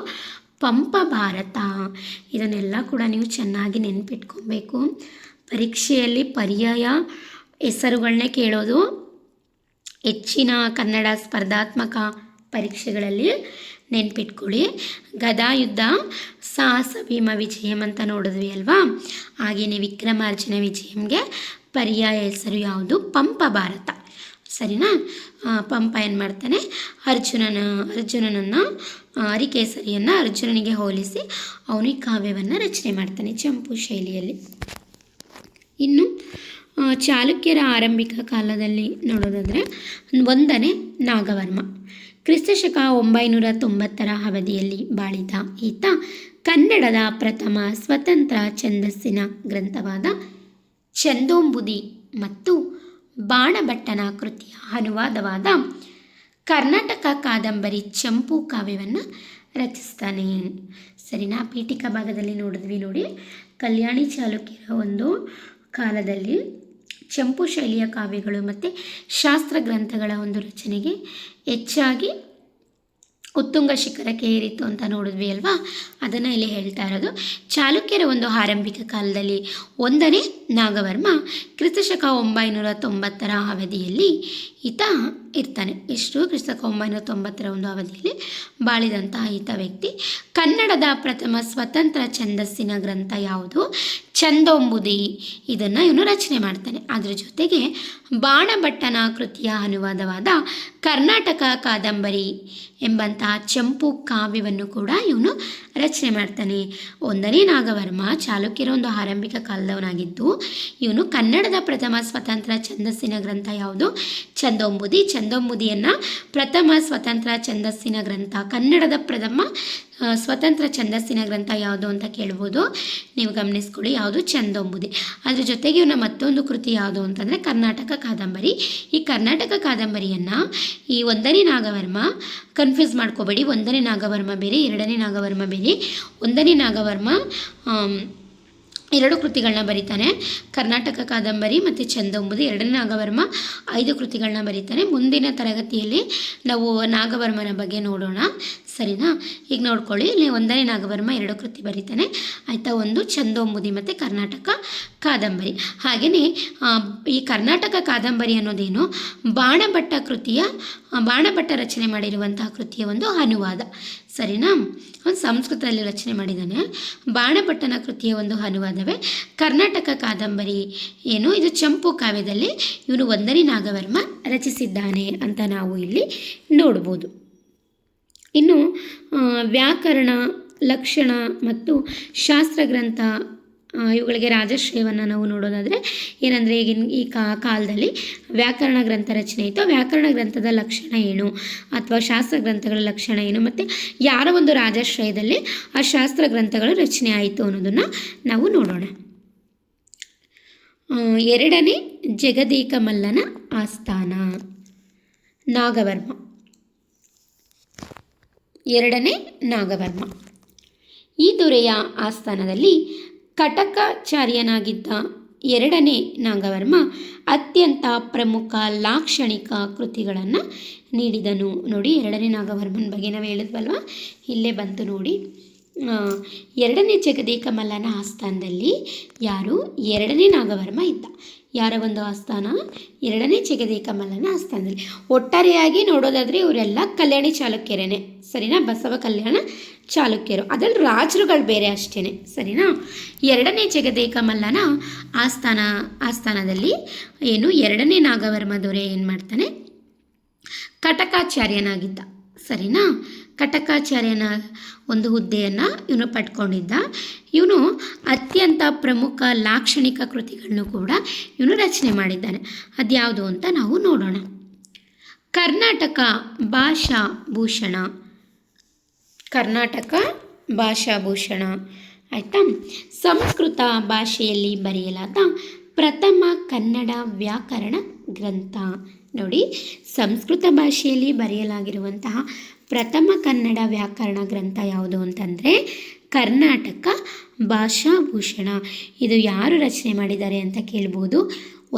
ಪಂಪ ಭಾರತ. ಇದನ್ನೆಲ್ಲ ಕೂಡ ನೀವು ಚೆನ್ನಾಗಿ ನೆನಪಿಟ್ಕೊಬೇಕು. ಪರೀಕ್ಷೆಯಲ್ಲಿ ಪರ್ಯಾಯ ಹೆಸರುಗಳನ್ನೇ ಕೇಳೋದು, ಹೆಚ್ಚಿನ ಕನ್ನಡ ಸ್ಪರ್ಧಾತ್ಮಕ ಪರೀಕ್ಷೆಗಳಲ್ಲಿ ನೆನ್ಪಿಟ್ಕೊಳ್ಳಿ. ಗದಾಯುದ್ಧ ಸಾಹಸ ಭೀಮ ವಿಜಯಂ ಅಂತ ನೋಡಿದ್ವಿ ಅಲ್ವಾ. ಹಾಗೆಯೇ ವಿಕ್ರಮಾರ್ಜುನ ವಿಜಯಂಗೆ ಪರ್ಯಾಯ ಹೆಸರು ಯಾವುದು? ಪಂಪ ಭಾರತ. ಸರಿನಾ? ಪಂಪ ಏನು ಮಾಡ್ತಾನೆ, ಅರ್ಜುನನನ್ನು ಹರಿಕೇಸರಿಯನ್ನು ಅರ್ಜುನನಿಗೆ ಹೋಲಿಸಿ ಅವನು ಈ ಕಾವ್ಯವನ್ನು ರಚನೆ ಮಾಡ್ತಾನೆ ಚಂಪು ಶೈಲಿಯಲ್ಲಿ. ಇನ್ನು ಚಾಲುಕ್ಯರ ಆರಂಭಿಕ ಕಾಲದಲ್ಲಿ ನೋಡೋದಾದರೆ 1ನೇ ನಾಗವರ್ಮ ಕ್ರಿಸ್ತಶಕ 990 ಅವಧಿಯಲ್ಲಿ ಬಾಳಿದ ಈತ ಕನ್ನಡದ ಪ್ರಥಮ ಸ್ವತಂತ್ರ ಛಂದಸ್ಸಿನ ಗ್ರಂಥವಾದ ಛಂದೋಂಬುದಿ ಮತ್ತು ಬಾಣಭಟ್ಟನ ಕೃತಿಯ ಅನುವಾದವಾದ ಕರ್ನಾಟಕ ಕಾದಂಬರಿ ಚಂಪು ಕಾವ್ಯವನ್ನು ರಚಿಸ್ತಾನೆ. ಸರಿನಾ? ಪೀಠಿಕಾ ಭಾಗದಲ್ಲಿ ನೋಡಿದ್ವಿ ನೋಡಿ. ಕಲ್ಯಾಣಿ ಚಾಲುಕ್ಯರ ಒಂದು ಕಾಲದಲ್ಲಿ ಚಂಪು ಶೈಲಿಯ ಕಾವ್ಯಗಳು ಮತ್ತು ಶಾಸ್ತ್ರ ಗ್ರಂಥಗಳ ಒಂದು ರಚನೆಗೆ ಹೆಚ್ಚಾಗಿ ಉತ್ತುಂಗ ಶಿಖರಕ್ಕೆ ಏರಿತು ಅಂತ ನೋಡಿದ್ವಿ ಅಲ್ವಾ. ಅದನ್ನು ಇಲ್ಲಿ ಹೇಳ್ತಾ ಇರೋದು. ಚಾಲುಕ್ಯರ ಒಂದು ಆರಂಭಿಕ ಕಾಲದಲ್ಲಿ 1ನೇ ನಾಗವರ್ಮ ಕ್ರಿಸ್ತಶಕ 990 ಅವಧಿಯಲ್ಲಿ ಈತ ಇರ್ತಾನೆ. ಎಷ್ಟು? ಕ್ರಿಸ್ತಶಕ 990 ಒಂದು ಅವಧಿಯಲ್ಲಿ ಬಾಳಿದಂತಹ ಈತ ವ್ಯಕ್ತಿ ಕನ್ನಡದ ಪ್ರಥಮ ಸ್ವತಂತ್ರ ಛಂದಸ್ಸಿನ ಗ್ರಂಥ ಯಾವುದು? ಛಂದೋಂಬುದಿ. ಇದನ್ನು ಇವನು ರಚನೆ ಮಾಡ್ತಾನೆ. ಅದರ ಜೊತೆಗೆ ಬಾಣಭಟ್ಟನ ಕೃತಿಯ ಅನುವಾದವಾದ ಕರ್ನಾಟಕ ಕಾದಂಬರಿ ಎಂಬಂತಹ ಚಂಪು ಕಾವ್ಯವನ್ನು ಕೂಡ ಇವನು ರಚನೆ ಮಾಡ್ತಾನೆ. 1ನೇ ನಾಗವರ್ಮ ಚಾಲುಕ್ಯರ ಒಂದು ಆರಂಭಿಕ ಕಾಲದವನಾಗಿದ್ದು ಇವನು ಕನ್ನಡದ ಪ್ರಥಮ ಸ್ವತಂತ್ರ ಛಂದಸ್ಸಿನ ಗ್ರಂಥ ಯಾವುದು? ಛಂದೋಂಬುದಿ. ಛಂದೋಂಬುದಿಯನ್ನು ಪ್ರಥಮ ಸ್ವತಂತ್ರ ಛಂದಸ್ಸಿನ ಗ್ರಂಥ, ಕನ್ನಡದ ಪ್ರಥಮ ಸ್ವತಂತ್ರ ಛಂದಸ್ಸಿನ ಗ್ರಂಥ ಯಾವುದು ಅಂತ ಕೇಳ್ಬೋದು. ನೀವು ಗಮನಿಸ್ಕೊಳ್ಳಿ, ಯಾವುದು? ಛಂದೋಂಬುದಿ. ಅದ್ರ ಜೊತೆಗೆ ಇವನ ಮತ್ತೊಂದು ಕೃತಿ ಯಾವುದು ಅಂತಂದರೆ ಕರ್ನಾಟಕ ಕಾದಂಬರಿ. ಈ ಕರ್ನಾಟಕ ಕಾದಂಬರಿಯನ್ನು ಈ 1ನೇ ನಾಗವರ್ಮ, ಕನ್ಫ್ಯೂಸ್ ಮಾಡ್ಕೋಬೇಡಿ, 1ನೇ ನಾಗವರ್ಮ ಬೇರೆ, 2ನೇ ನಾಗವರ್ಮ ಬೇರೆ. 1ನೇ ನಾಗವರ್ಮ 2 ಕೃತಿಗಳನ್ನ ಬರೀತಾನೆ, ಕರ್ನಾಟಕ ಕಾದಂಬರಿ ಮತ್ತು ಛಂದೋಂಬುದಿ. 2ನೇ ನಾಗವರ್ಮ 5 ಕೃತಿಗಳನ್ನ ಬರೀತಾನೆ. ಮುಂದಿನ ತರಗತಿಯಲ್ಲಿ ನಾವು ನಾಗವರ್ಮನ ಬಗ್ಗೆ ನೋಡೋಣ. ಸರಿನಾ? ಈಗ ನೋಡ್ಕೊಳ್ಳಿ, ಇಲ್ಲಿ 1ನೇ ನಾಗವರ್ಮ 2 ಕೃತಿ ಬರೀತಾನೆ, ಆಯಿತಾ. ಒಂದು ಛಂದೋಂಬುದಿ ಮತ್ತು ಕರ್ನಾಟಕ ಕಾದಂಬರಿ. ಹಾಗೆಯೇ ಈ ಕರ್ನಾಟಕ ಕಾದಂಬರಿ ಅನ್ನೋದೇನು? ಬಾಣಭಟ್ಟ ಕೃತಿಯ, ಬಾಣಭಟ್ಟ ರಚನೆ ಮಾಡಿರುವಂತಹ ಕೃತಿಯ ಒಂದು ಅನುವಾದ. ಸರಿನಾ? ಅವನು ಸಂಸ್ಕೃತದಲ್ಲಿ ರಚನೆ ಮಾಡಿದ್ದಾನೆ. ಬಾಣಭಟ್ಟನ ಕೃತಿಯ ಒಂದು ಅನುವಾದವೇ ಕರ್ನಾಟಕ ಕಾದಂಬರಿ. ಏನು? ಇದು ಚಂಪು ಕಾವ್ಯದಲ್ಲಿ ಇವನು 1ನೇ ನಾಗವರ್ಮ ರಚಿಸಿದ್ದಾನೆ ಅಂತ ನಾವು ಇಲ್ಲಿ ನೋಡ್ಬೋದು. ಇನ್ನು ವ್ಯಾಕರಣ, ಲಕ್ಷಣ ಮತ್ತು ಶಾಸ್ತ್ರಗ್ರಂಥ ಇವುಗಳಿಗೆ ರಾಜಶ್ರೇಯವನ್ನು ನಾವು ನೋಡೋದಾದರೆ ಏನಂದರೆ, ಈಗಿನ ಈ ಕಾಲದಲ್ಲಿ ವ್ಯಾಕರಣ ಗ್ರಂಥ ರಚನೆ ಇತ್ತು. ವ್ಯಾಕರಣ ಗ್ರಂಥದ ಲಕ್ಷಣ ಏನು ಅಥವಾ ಶಾಸ್ತ್ರ ಗ್ರಂಥಗಳ ಲಕ್ಷಣ ಏನು, ಮತ್ತು ಯಾರ ಒಂದು ರಾಜಶ್ರಯದಲ್ಲಿ ಆ ಶಾಸ್ತ್ರ ಗ್ರಂಥಗಳು ರಚನೆ ಆಯಿತು ಅನ್ನೋದನ್ನು ನಾವು ನೋಡೋಣ. 2ನೇ ಜಗದೇಕ ಮಲ್ಲನ ಆಸ್ಥಾನ ನಾಗವರ್ಮ. 2ನೇ ನಾಗವರ್ಮ ಈ ದೊರೆಯ ಆಸ್ಥಾನದಲ್ಲಿ ಕಟಕಾಚಾರ್ಯನಾಗಿದ್ದ 2ನೇ ನಾಗವರ್ಮ ಅತ್ಯಂತ ಪ್ರಮುಖ ಲಾಕ್ಷಣಿಕ ಕೃತಿಗಳನ್ನು ನೀಡಿದನು. ನೋಡಿ, 2ನೇ ನಾಗವರ್ಮನ ಬಗ್ಗೆ ನಾವು ಹೇಳಿದ್ವಲ್ವ, ಇಲ್ಲೇ ಬಂತು ನೋಡಿ. 2ನೇ ಜಗದೇಕ ಮಲ್ಲನ ಆಸ್ಥಾನದಲ್ಲಿ ಯಾರು? 2ನೇ ನಾಗವರ್ಮ ಇದ್ದ. ಯಾರ ಒಂದು ಆಸ್ಥಾನ? 2ನೇ ಜಗದೇಕ ಮಲ್ಲನ ಆಸ್ಥಾನದಲ್ಲಿ. ಒಟ್ಟಾರೆಯಾಗಿ ನೋಡೋದಾದರೆ ಇವರೆಲ್ಲ ಕಲ್ಯಾಣಿ ಚಾಲುಕ್ಯರೇನೆ. ಸರಿನಾ? ಬಸವ ಕಲ್ಯಾಣ ಚಾಲುಕ್ಯರು, ಅದರಲ್ಲಿ ರಾಜರುಗಳು ಬೇರೆ ಅಷ್ಟೇ. ಸರಿನಾ? 2ನೇ ಜಗದೇಕ ಮಲ್ಲನ ಆಸ್ಥಾನದಲ್ಲಿ ಏನು 2ನೇ ನಾಗವರ್ಮ ದೊರೆ ಏನು ಮಾಡ್ತಾನೆ? ಕಟಕಾಚಾರ್ಯನಾಗಿದ್ದ. ಸರಿನಾ? ಕಟಕಾಚಾರ್ಯನ ಒಂದು ಹುದ್ದೆಯನ್ನು ಇವನು ಪಡ್ಕೊಂಡಿದ್ದ. ಇವನು ಅತ್ಯಂತ ಪ್ರಮುಖ ಲಾಕ್ಷಣಿಕ ಕೃತಿಗಳನ್ನು ಕೂಡ ಇವನು ರಚನೆ ಮಾಡಿದ್ದಾನೆ. ಅದ್ಯಾವುದು ಅಂತ ನಾವು ನೋಡೋಣ. ಕರ್ನಾಟಕ ಭಾಷಾ ಭೂಷಣ. ಕರ್ನಾಟಕ ಭಾಷಾ ಭೂಷಣ, ಆಯಿತಾ. ಸಂಸ್ಕೃತ ಭಾಷೆಯಲ್ಲಿ ಬರೆಯಲಾದ ಪ್ರಥಮ ಕನ್ನಡ ವ್ಯಾಕರಣ ಗ್ರಂಥ. ನೋಡಿ, ಸಂಸ್ಕೃತ ಭಾಷೆಯಲ್ಲಿ ಬರೆಯಲಾಗಿರುವಂತಹ ಪ್ರಥಮ ಕನ್ನಡ ವ್ಯಾಕರಣ ಗ್ರಂಥ ಯಾವುದು ಅಂತಂದರೆ ಕರ್ನಾಟಕ ಭಾಷಾ ಭೂಷಣ. ಇದು ಯಾರು ರಚನೆ ಮಾಡಿದ್ದಾರೆ ಅಂತ ಕೇಳ್ಬೋದು.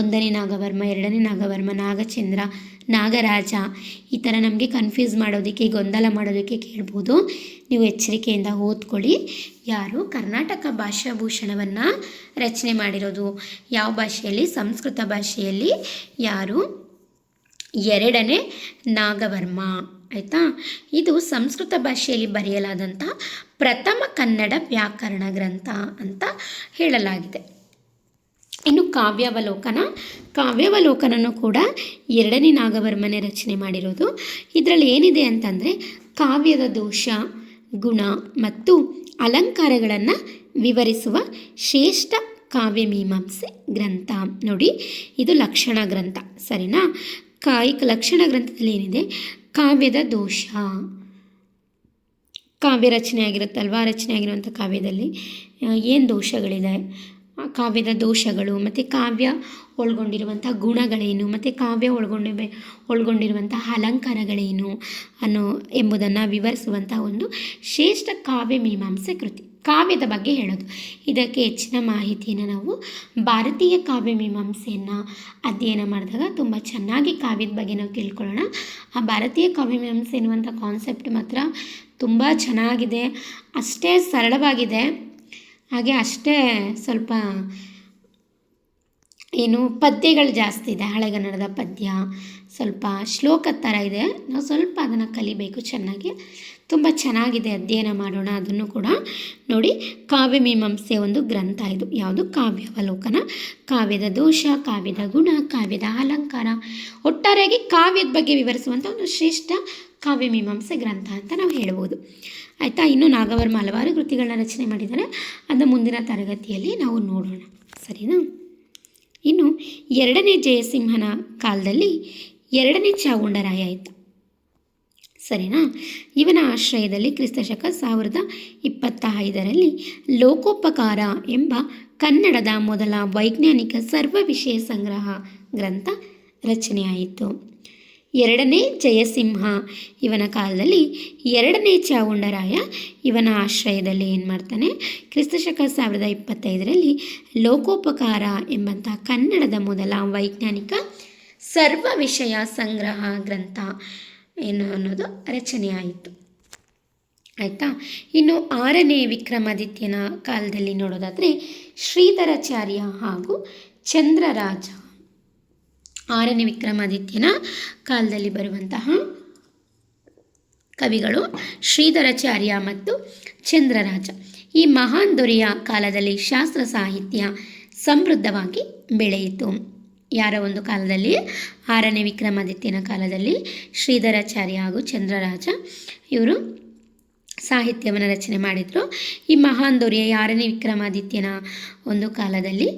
1ನೇ ನಾಗವರ್ಮ, 2ನೇ ನಾಗವರ್ಮ, ನಾಗಚಂದ್ರ, ನಾಗರಾಜ, ಈ ಥರ ನಮಗೆ ಕನ್ಫ್ಯೂಸ್ ಮಾಡೋದಕ್ಕೆ, ಗೊಂದಲ ಮಾಡೋದಕ್ಕೆ ಕೇಳ್ಬೋದು. ನೀವು ಎಚ್ಚರಿಕೆಯಿಂದ ಓದ್ಕೊಳ್ಳಿ. ಯಾರು ಕರ್ನಾಟಕ ಭಾಷಾ ಭೂಷಣವನ್ನು ರಚನೆ ಮಾಡಿರೋದು ಯಾವ ಭಾಷೆಯಲ್ಲಿ? ಸಂಸ್ಕೃತ ಭಾಷೆಯಲ್ಲಿ ಯಾರು ಎರಡನೇ ನಾಗವರ್ಮ. ಆಯಿತಾ, ಇದು ಸಂಸ್ಕೃತ ಭಾಷೆಯಲ್ಲಿ ಬರೆಯಲಾದಂಥ ಪ್ರಥಮ ಕನ್ನಡ ವ್ಯಾಕರಣ ಗ್ರಂಥ ಅಂತ ಹೇಳಲಾಗಿದೆ. ಇನ್ನು ಕಾವ್ಯಾವಲೋಕನನು ಕೂಡ ಎರಡನೇ ನಾಗವರ್ಮನೆ ರಚನೆ ಮಾಡಿರೋದು. ಇದರಲ್ಲಿ ಏನಿದೆ ಅಂತಂದರೆ ಕಾವ್ಯದ ದೋಷ, ಗುಣ ಮತ್ತು ಅಲಂಕಾರಗಳನ್ನು ವಿವರಿಸುವ ಶ್ರೇಷ್ಠ ಕಾವ್ಯಮೀಮಾಂಸೆ ಗ್ರಂಥ. ನೋಡಿ, ಇದು ಲಕ್ಷಣ ಗ್ರಂಥ, ಸರಿನಾ? ಲಕ್ಷಣ ಗ್ರಂಥದಲ್ಲಿ ಏನಿದೆ, ಕಾವ್ಯದ ದೋಷ, ಕಾವ್ಯ ರಚನೆ ಆಗಿರುತ್ತಲ್ವ, ರಚನೆ ಆಗಿರುವಂಥ ಕಾವ್ಯದಲ್ಲಿ ಏನು ದೋಷಗಳಿದೆ, ಕಾವ್ಯದ ದೋಷಗಳು ಮತ್ತು ಕಾವ್ಯ ಒಳಗೊಂಡಿರುವಂಥ ಗುಣಗಳೇನು ಮತ್ತು ಕಾವ್ಯ ಒಳಗೊಂಡಿರುವಂಥ ಅಲಂಕಾರಗಳೇನು ಎಂಬುದನ್ನು ವಿವರಿಸುವಂಥ ಒಂದು ಶ್ರೇಷ್ಠ ಕಾವ್ಯ ಮೀಮಾಂಸೆ ಕೃತಿ. ಕಾವ್ಯದ ಬಗ್ಗೆ ಹೇಳೋದು. ಇದಕ್ಕೆ ಹೆಚ್ಚಿನ ಮಾಹಿತಿಯನ್ನು ನಾವು ಭಾರತೀಯ ಕಾವ್ಯ ಮೀಮಾಂಸೆಯನ್ನು ಅಧ್ಯಯನ ಮಾಡಿದಾಗ ತುಂಬ ಚೆನ್ನಾಗಿ ಕಾವ್ಯದ ಬಗ್ಗೆ ನಾವು ತಿಳ್ಕೊಳ್ಳೋಣ. ಆ ಭಾರತೀಯ ಕಾವ್ಯ ಮೀಮಾಂಸೆ ಎನ್ನುವಂಥ ಕಾನ್ಸೆಪ್ಟ್ ಮಾತ್ರ ತುಂಬ ಚೆನ್ನಾಗಿದೆ, ಅಷ್ಟೇ ಸರಳವಾಗಿದೆ, ಹಾಗೆ ಅಷ್ಟೇ ಸ್ವಲ್ಪ ಪದ್ಯಗಳು ಜಾಸ್ತಿ ಇದೆ. ಹಳೆಗನ್ನಡದ ಪದ್ಯ ಸ್ವಲ್ಪ ಶ್ಲೋಕದ ಥರ ಇದೆ, ನಾವು ಸ್ವಲ್ಪ ಅದನ್ನು ಕಲಿಬೇಕು ಚೆನ್ನಾಗಿ. ತುಂಬ ಚೆನ್ನಾಗಿದೆ, ಅಧ್ಯಯನ ಮಾಡೋಣ ಅದನ್ನು ಕೂಡ. ನೋಡಿ, ಕಾವ್ಯ ಮೀಮಾಂಸೆ ಒಂದು ಗ್ರಂಥ ಇದು. ಯಾವುದು? ಕಾವ್ಯಾವಲೋಕನ. ಕಾವ್ಯದ ದೋಷ, ಕಾವ್ಯದ ಗುಣ, ಕಾವ್ಯದ ಅಲಂಕಾರ, ಒಟ್ಟಾರೆಯಾಗಿ ಕಾವ್ಯದ ಬಗ್ಗೆ ವಿವರಿಸುವಂಥ ಒಂದು ಶ್ರೇಷ್ಠ ಕಾವ್ಯ ಮೀಮಾಂಸೆ ಗ್ರಂಥ ಅಂತ ನಾವು ಹೇಳ್ಬೋದು. ಆಯಿತಾ? ಇನ್ನು ನಾಗವರ್ಮ ಹಲವಾರು ಕೃತಿಗಳನ್ನ ರಚನೆ ಮಾಡಿದ್ದಾರೆ, ಅದನ್ನು ಮುಂದಿನ ತರಗತಿಯಲ್ಲಿ ನಾವು ನೋಡೋಣ, ಸರಿನಾ? ಇನ್ನು ಎರಡನೇ ಜಯಸಿಂಹನ ಕಾಲದಲ್ಲಿ ಎರಡನೇ ಚಾವುಂಡರಾಯ ಇದ್ದ, ಸರಿನಾ? ಇವನ ಆಶ್ರಯದಲ್ಲಿ ಕ್ರಿಸ್ತಶಕ 1025ರಲ್ಲಿ ಲೋಕೋಪಕಾರ ಎಂಬ ಕನ್ನಡದ ಮೊದಲ ವೈಜ್ಞಾನಿಕ ಸರ್ವ ವಿಷಯ ಸಂಗ್ರಹ ಗ್ರಂಥ ರಚನೆಯಾಯಿತು. ಎರಡನೇ ಜಯಸಿಂಹ ಇವನ ಕಾಲದಲ್ಲಿ ಎರಡನೇ ಚಾವುಂಡರಾಯ ಇವನ ಆಶ್ರಯದಲ್ಲಿ ಏನು ಮಾಡ್ತಾನೆ, ಕ್ರಿಸ್ತಶಕ 1025ರಲ್ಲಿ ಲೋಕೋಪಕಾರ ಎಂಬಂಥ ಕನ್ನಡದ ಮೊದಲ ವೈಜ್ಞಾನಿಕ ಸರ್ವ ವಿಷಯ ಸಂಗ್ರಹ ಗ್ರಂಥ ಅನ್ನೋದು ರಚನೆಯಾಯಿತು. ಆಯಿತಾ? ಇನ್ನು 6ನೇ ವಿಕ್ರಮಾದಿತ್ಯನ ಕಾಲದಲ್ಲಿ ನೋಡೋದಾದರೆ ಶ್ರೀಧರಾಚಾರ್ಯ ಹಾಗೂ ಚಂದ್ರರಾಜ. 6ನೇ ವಿಕ್ರಮಾದಿತ್ಯನ ಕಾಲದಲ್ಲಿ ಬರುವಂತಹ ಕವಿಗಳು ಶ್ರೀಧರಾಚಾರ್ಯ ಮತ್ತು ಚಂದ್ರರಾಜ. ಈ ಮಹಾನ್ ದೊರೆಯ ಕಾಲದಲ್ಲಿ ಶಾಸ್ತ್ರ ಸಾಹಿತ್ಯ ಸಮೃದ್ಧವಾಗಿ ಬೆಳೆಯಿತು. ಯಾರ ಒಂದು ಕಾಲದಲ್ಲಿ? 6ನೇ ವಿಕ್ರಮಾದಿತ್ಯನ ಕಾಲದಲ್ಲಿ ಶ್ರೀಧರಾಚಾರ್ಯ ಹಾಗೂ ಚಂದ್ರರಾಜ ಇವರು ಸಾಹಿತ್ಯವನ್ನು ರಚನೆ ಮಾಡಿದರು. ಈ ಮಹಾನ್ ದೊರೆಯ 6ನೇ ವಿಕ್ರಮಾದಿತ್ಯನ ಒಂದು ಕಾಲದಲ್ಲಿ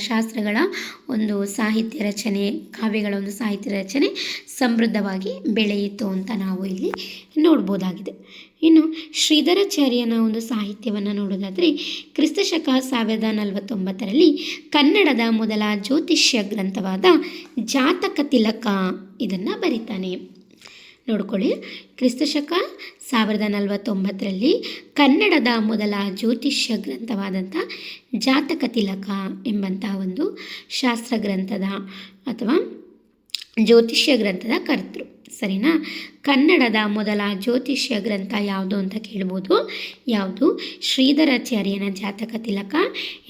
ಶಾಸ್ತ್ರಗಳ ಒಂದು ಸಾಹಿತ್ಯ ರಚನೆ, ಕಾವ್ಯಗಳ ಒಂದು ಸಾಹಿತ್ಯ ರಚನೆ ಸಮೃದ್ಧವಾಗಿ ಬೆಳೆಯಿತು ಅಂತ ನಾವು ಇಲ್ಲಿ ನೋಡ್ಬೋದಾಗಿದೆ. ಇನ್ನು ಶ್ರೀಧರಾಚಾರ್ಯನ ಒಂದು ಸಾಹಿತ್ಯವನ್ನು ನೋಡೋದಾದರೆ ಕ್ರಿಸ್ತಶಕ 1049ರಲ್ಲಿ ಕನ್ನಡದ ಮೊದಲ ಜ್ಯೋತಿಷ್ಯ ಗ್ರಂಥವಾದ ಜಾತಕ ತಿಲಕ ಇದನ್ನು ಬರೀತಾನೆ. ನೋಡ್ಕೊಳ್ಳಿ, ಕ್ರಿಸ್ತಶಕ 1049ರಲ್ಲಿ ಕನ್ನಡದ ಮೊದಲ ಜ್ಯೋತಿಷ್ಯ ಗ್ರಂಥವಾದಂಥ ಜಾತಕ ತಿಲಕ ಎಂಬಂಥ ಒಂದು ಶಾಸ್ತ್ರ ಗ್ರಂಥದ ಅಥವಾ ಜ್ಯೋತಿಷ್ಯ ಗ್ರಂಥದ ಕರ್ತೃ, ಸರಿನಾ? ಕನ್ನಡದ ಮೊದಲ ಜ್ಯೋತಿಷ್ಯ ಗ್ರಂಥ ಯಾವುದು ಅಂತ ಕೇಳ್ಬೋದು. ಯಾವುದು? ಶ್ರೀಧರಾಚಾರ್ಯನ ಜಾತಕ ತಿಲಕ.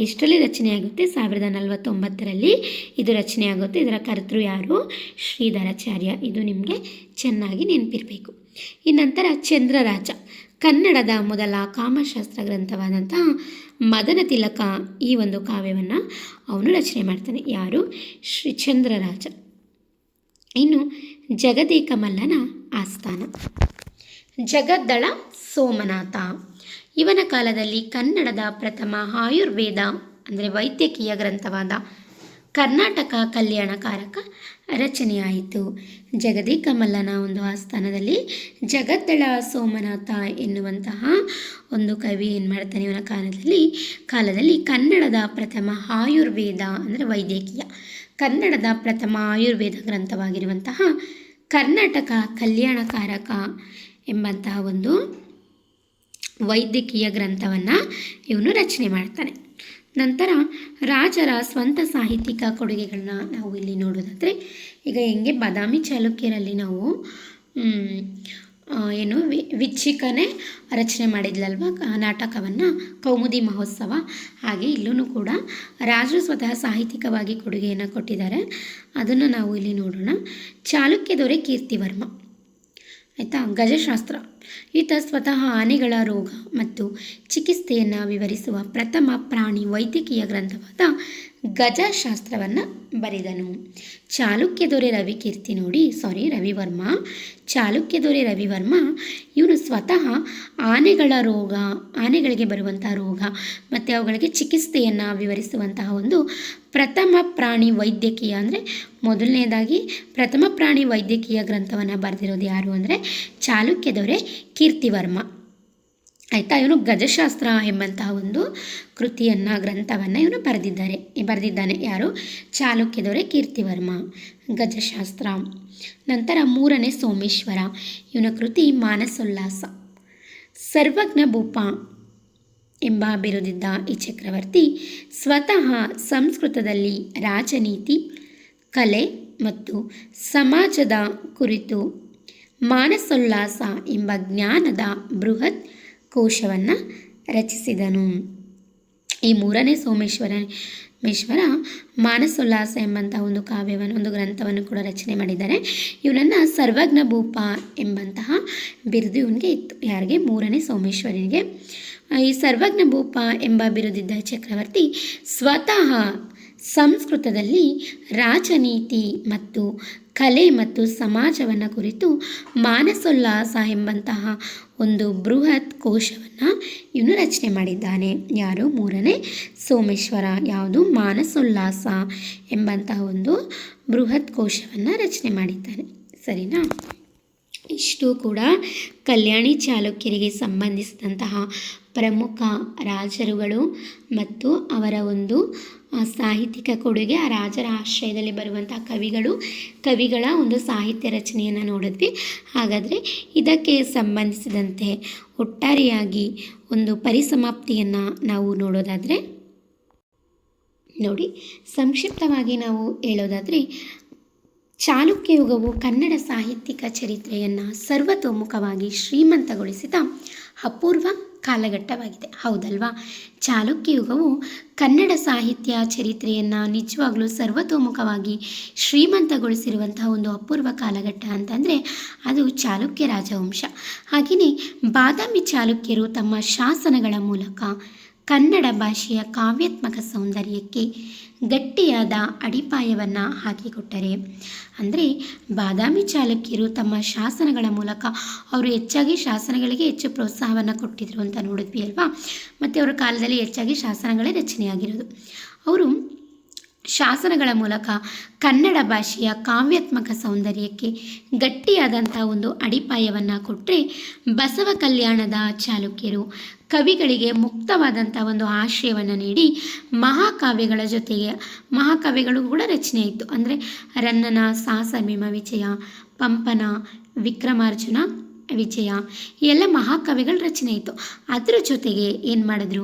ಎಷ್ಟರಲ್ಲಿ ರಚನೆಯಾಗುತ್ತೆ? 1049ರಲ್ಲಿ ಇದು ರಚನೆಯಾಗುತ್ತೆ. ಇದರ ಕರ್ತೃ ಯಾರು? ಶ್ರೀಧರಾಚಾರ್ಯ. ಇದು ನಿಮಗೆ ಚೆನ್ನಾಗಿ ನೆನಪಿರಬೇಕು. ಈ ನಂತರ ಚಂದ್ರರಾಜ ಕನ್ನಡದ ಮೊದಲ ಕಾಮಶಾಸ್ತ್ರ ಗ್ರಂಥವಾದಂತಹ ಮದನ ತಿಲಕ ಈ ಒಂದು ಕಾವ್ಯವನ್ನು ಅವನು ರಚನೆ ಮಾಡ್ತಾನೆ. ಯಾರು? ಶ್ರೀ ಚಂದ್ರರಾಜ. ಇನ್ನು ಜಗದೇಕಮಲ್ಲನ ಆಸ್ಥಾನ ಜಗದ್ದಳ ಸೋಮನಾಥ. ಇವನ ಕಾಲದಲ್ಲಿ ಕನ್ನಡದ ಪ್ರಥಮ ಆಯುರ್ವೇದ ಅಂದರೆ ವೈದ್ಯಕೀಯ ಗ್ರಂಥವಾದ ಕರ್ನಾಟಕ ಕಲ್ಯಾಣಕಾರಕ ರಚನೆಯಾಯಿತು. ಜಗದೇಕಮಲ್ಲನ ಒಂದು ಆಸ್ಥಾನದಲ್ಲಿ ಜಗದ್ದಳ ಸೋಮನಾಥ ಎನ್ನುವಂತಹ ಒಂದು ಕವಿ ಏನು ಮಾಡ್ತಾನೆ, ಇವನ ಕಾಲದಲ್ಲಿ ಕನ್ನಡದ ಪ್ರಥಮ ಆಯುರ್ವೇದ ಅಂದರೆ ವೈದ್ಯಕೀಯ ಕನ್ನಡದ ಪ್ರಥಮ ಆಯುರ್ವೇದ ಗ್ರಂಥವಾಗಿರುವಂತಹ ಕರ್ನಾಟಕ ಕಲ್ಯಾಣಕಾರಕ ಎಂಬಂತಹ ಒಂದು ವೈದ್ಯಕೀಯ ಗ್ರಂಥವನ್ನು ಇವನು ರಚನೆ ಮಾಡ್ತಾನೆ. ನಂತರ ರಾಜರ ಸ್ವಂತ ಸಾಹಿತ್ಯಿಕ ಕೊಡುಗೆಗಳನ್ನ ನಾವು ಇಲ್ಲಿ ನೋಡೋದಾದರೆ, ಈಗ ಹೆಂಗೆ ಬಾದಾಮಿ ಚಾಲುಕ್ಯರಲ್ಲಿ ನಾವು ಏನು ವಿಚ್ಛಿಕನೇ ರಚನೆ ಮಾಡಿದ್ಲಲ್ವ ನಾಟಕವನ್ನು, ಕೌಮುದಿ ಮಹೋತ್ಸವ. ಹಾಗೆ ಇಲ್ಲೂ ಕೂಡ ರಾಜರು ಸ್ವತಃ ಸಾಹಿತ್ಯಿಕವಾಗಿ ಕೊಡುಗೆಯನ್ನು ಕೊಟ್ಟಿದ್ದಾರೆ. ಅದನ್ನು ನಾವು ಇಲ್ಲಿ ನೋಡೋಣ. ಚಾಲುಕ್ಯ ದೊರೆ ಕೀರ್ತಿವರ್ಮ, ಆಯಿತಾ. ಗಜಶಾಸ್ತ್ರ, ಈತ ಸ್ವತಃ ಆನೆಗಳ ರೋಗ ಮತ್ತು ಚಿಕಿತ್ಸೆಯನ್ನು ವಿವರಿಸುವ ಪ್ರಥಮ ಪ್ರಾಣಿ ವೈದ್ಯಕೀಯ ಗ್ರಂಥವಾದ ಗಜಶಾಸ್ತ್ರವನ್ನು ಬರೆದನು. ಚಾಲುಕ್ಯ ದೊರೆ ರವಿವರ್ಮ, ಚಾಲುಕ್ಯ ದೊರೆ ರವಿವರ್ಮ ಇವನು ಸ್ವತಃ ಆನೆಗಳಿಗೆ ಬರುವಂತಹ ರೋಗ ಮತ್ತು ಅವುಗಳಿಗೆ ಚಿಕಿತ್ಸೆಯನ್ನು ವಿವರಿಸುವಂತಹ ಒಂದು ಪ್ರಥಮ ಪ್ರಾಣಿ ವೈದ್ಯಕೀಯ, ಅಂದರೆ ಮೊದಲನೇದಾಗಿ ಪ್ರಥಮ ಪ್ರಾಣಿ ವೈದ್ಯಕೀಯ ಗ್ರಂಥವನ್ನು ಬರೆದಿರೋದು ಯಾರು ಅಂದರೆ ಚಾಲುಕ್ಯ ದೊರೆ ಕೀರ್ತಿವರ್ಮ, ಆಯಿತಾ. ಇವನು ಗಜಶಾಸ್ತ್ರ ಎಂಬಂತಹ ಒಂದು ಗ್ರಂಥವನ್ನು ಇವನು ಬರೆದಿದ್ದಾನೆ. ಯಾರು? ಚಾಲುಕ್ಯ ದೊರೆ ಕೀರ್ತಿವರ್ಮ, ಗಜಶಾಸ್ತ್ರ. ನಂತರ 3ನೇ ಸೋಮೇಶ್ವರ, ಇವನ ಕೃತಿ ಮಾನಸೋಲ್ಲಾಸ. ಸರ್ವಜ್ಞ ಭೂಪ ಎಂಬ ಬಿರುದಿದ್ದ ಈ ಚಕ್ರವರ್ತಿ ಸ್ವತಃ ಸಂಸ್ಕೃತದಲ್ಲಿ ರಾಜನೀತಿ, ಕಲೆ ಮತ್ತು ಸಮಾಜದ ಕುರಿತು ಮಾನಸೋಲ್ಲಾಸ ಎಂಬ ಜ್ಞಾನದ ಬೃಹತ್ ಕೋಶವನ್ನು ರಚಿಸಿದನು. ಈ 3ನೇ ಸೋಮೇಶ್ವರ ಮಾನಸೋಲ್ಲಾಸ ಎಂಬಂತಹ ಒಂದು ಗ್ರಂಥವನ್ನು ಕೂಡ ರಚನೆ ಮಾಡಿದ್ದಾರೆ. ಇವನನ್ನು ಸರ್ವಜ್ಞ ಭೂಪ ಎಂಬಂತಹ ಬಿರುದು ಇವನಿಗೆ ಇತ್ತು. ಯಾರಿಗೆ? 3ನೇ ಸೋಮೇಶ್ವರನಿಗೆ. ಈ ಸರ್ವಜ್ಞ ಭೂಪ ಎಂಬ ಬಿರುದಿದ್ದ ಚಕ್ರವರ್ತಿ ಸ್ವತಃ ಸಂಸ್ಕೃತದಲ್ಲಿ ರಾಜನೀತಿ ಮತ್ತು ಕಲೆ ಮತ್ತು ಸಮಾಜವನ್ನು ಕುರಿತು ಮಾನಸೋಲ್ಲಾಸ ಎಂಬಂತಹ ಒಂದು ಬೃಹತ್ ಕೋಶವನ್ನು ಇವನು ರಚನೆ ಮಾಡಿದ್ದಾನೆ. ಯಾರು? 3ನೇ ಸೋಮೇಶ್ವರ. ಯಾವುದು? ಮಾನಸೋಲ್ಲಾಸ ಎಂಬಂತಹ ಒಂದು ಬೃಹತ್ ಕೋಶವನ್ನು ರಚನೆ ಮಾಡಿದ್ದಾನೆ. ಸರಿನಾ? ಇಷ್ಟು ಕೂಡ ಕಲ್ಯಾಣಿ ಚಾಲುಕ್ಯರಿಗೆ ಸಂಬಂಧಿಸಿದಂತಹ ಪ್ರಮುಖ ರಾಜರುಗಳು ಮತ್ತು ಅವರ ಒಂದು ಸಾಹಿತ್ಯಿಕ ಕೊಡುಗೆ, ಆ ರಾಜರ ಆಶ್ರಯದಲ್ಲಿ ಬರುವಂತಹ ಕವಿಗಳ ಒಂದು ಸಾಹಿತ್ಯ ರಚನೆಯನ್ನು ನೋಡಿದ್ವಿ. ಹಾಗಾದರೆ ಇದಕ್ಕೆ ಸಂಬಂಧಿಸಿದಂತೆ ಒಟ್ಟಾರೆಯಾಗಿ ಒಂದು ಪರಿಸಮಾಪ್ತಿಯನ್ನು ನಾವು ನೋಡೋದಾದರೆ ನೋಡಿ, ಸಂಕ್ಷಿಪ್ತವಾಗಿ ನಾವು ಹೇಳೋದಾದರೆ ಚಾಲುಕ್ಯ ಯುಗವು ಕನ್ನಡ ಸಾಹಿತ್ಯಿಕ ಚರಿತ್ರೆಯನ್ನು ಸರ್ವತೋಮುಖವಾಗಿ ಶ್ರೀಮಂತಗೊಳಿಸಿದ ಅಪೂರ್ವ ಕಾಲಘಟ್ಟವಾಗಿದೆ. ಹೌದಲ್ವಾ? ಚಾಲುಕ್ಯ ಯುಗವು ಕನ್ನಡ ಸಾಹಿತ್ಯ ಚರಿತ್ರೆಯನ್ನು ನಿಜವಾಗ್ಲೂ ಸರ್ವತೋಮುಖವಾಗಿ ಶ್ರೀಮಂತಗೊಳಿಸಿರುವಂತಹ ಒಂದು ಅಪೂರ್ವ ಕಾಲಘಟ್ಟ ಅಂತಂದರೆ ಅದು ಚಾಲುಕ್ಯ ರಾಜವಂಶ. ಹಾಗೆಯೇ ಬಾದಾಮಿ ಚಾಲುಕ್ಯರು ತಮ್ಮ ಶಾಸನಗಳ ಮೂಲಕ ಕನ್ನಡ ಭಾಷೆಯ ಕಾವ್ಯಾತ್ಮಕ ಸೌಂದರ್ಯಕ್ಕೆ ಗಟ್ಟಿಯಾದ ಅಡಿಪಾಯವನ್ನು ಹಾಕಿಕೊಟ್ಟರೆ. ಅಂದರೆ ಬಾದಾಮಿ ಚಾಲುಕ್ಯರು ತಮ್ಮ ಶಾಸನಗಳ ಮೂಲಕ ಅವರು ಹೆಚ್ಚಾಗಿ ಶಾಸನಗಳಿಗೆ ಹೆಚ್ಚು ಪ್ರೋತ್ಸಾಹವನ್ನು ಕೊಟ್ಟಿದ್ರು ಅಂತ ನೋಡಿದ್ವಿ ಅಲ್ವಾ. ಮತ್ತು ಅವರ ಕಾಲದಲ್ಲಿ ಹೆಚ್ಚಾಗಿ ಶಾಸನಗಳೇ ರಚನೆಯಾಗಿರೋದು. ಅವರು ಶಾಸನಗಳ ಮೂಲಕ ಕನ್ನಡ ಭಾಷೆಯ ಕಾವ್ಯಾತ್ಮಕ ಸೌಂದರ್ಯಕ್ಕೆ ಗಟ್ಟಿಯಾದಂಥ ಒಂದು ಅಡಿಪಾಯವನ್ನು ಕೊಟ್ಟರೆ, ಬಸವ ಕಲ್ಯಾಣದ ಚಾಲುಕ್ಯರು ಕವಿಗಳಿಗೆ ಮುಕ್ತವಾದಂಥ ಒಂದು ಆಶ್ರಯವನ್ನು ನೀಡಿ ಮಹಾಕಾವ್ಯಗಳು ಕೂಡ ರಚನೆ ಇತ್ತು. ಅಂದರೆ ರನ್ನನ ಸಾಹಸಭೀಮ ವಿಜಯ, ಪಂಪನ ವಿಕ್ರಮಾರ್ಜುನ ವಿಜಯ, ಈ ಎಲ್ಲ ಮಹಾಕವಿಗಳ ರಚನೆ ಇತ್ತು. ಅದರ ಜೊತೆಗೆ ಏನು ಮಾಡಿದ್ರು?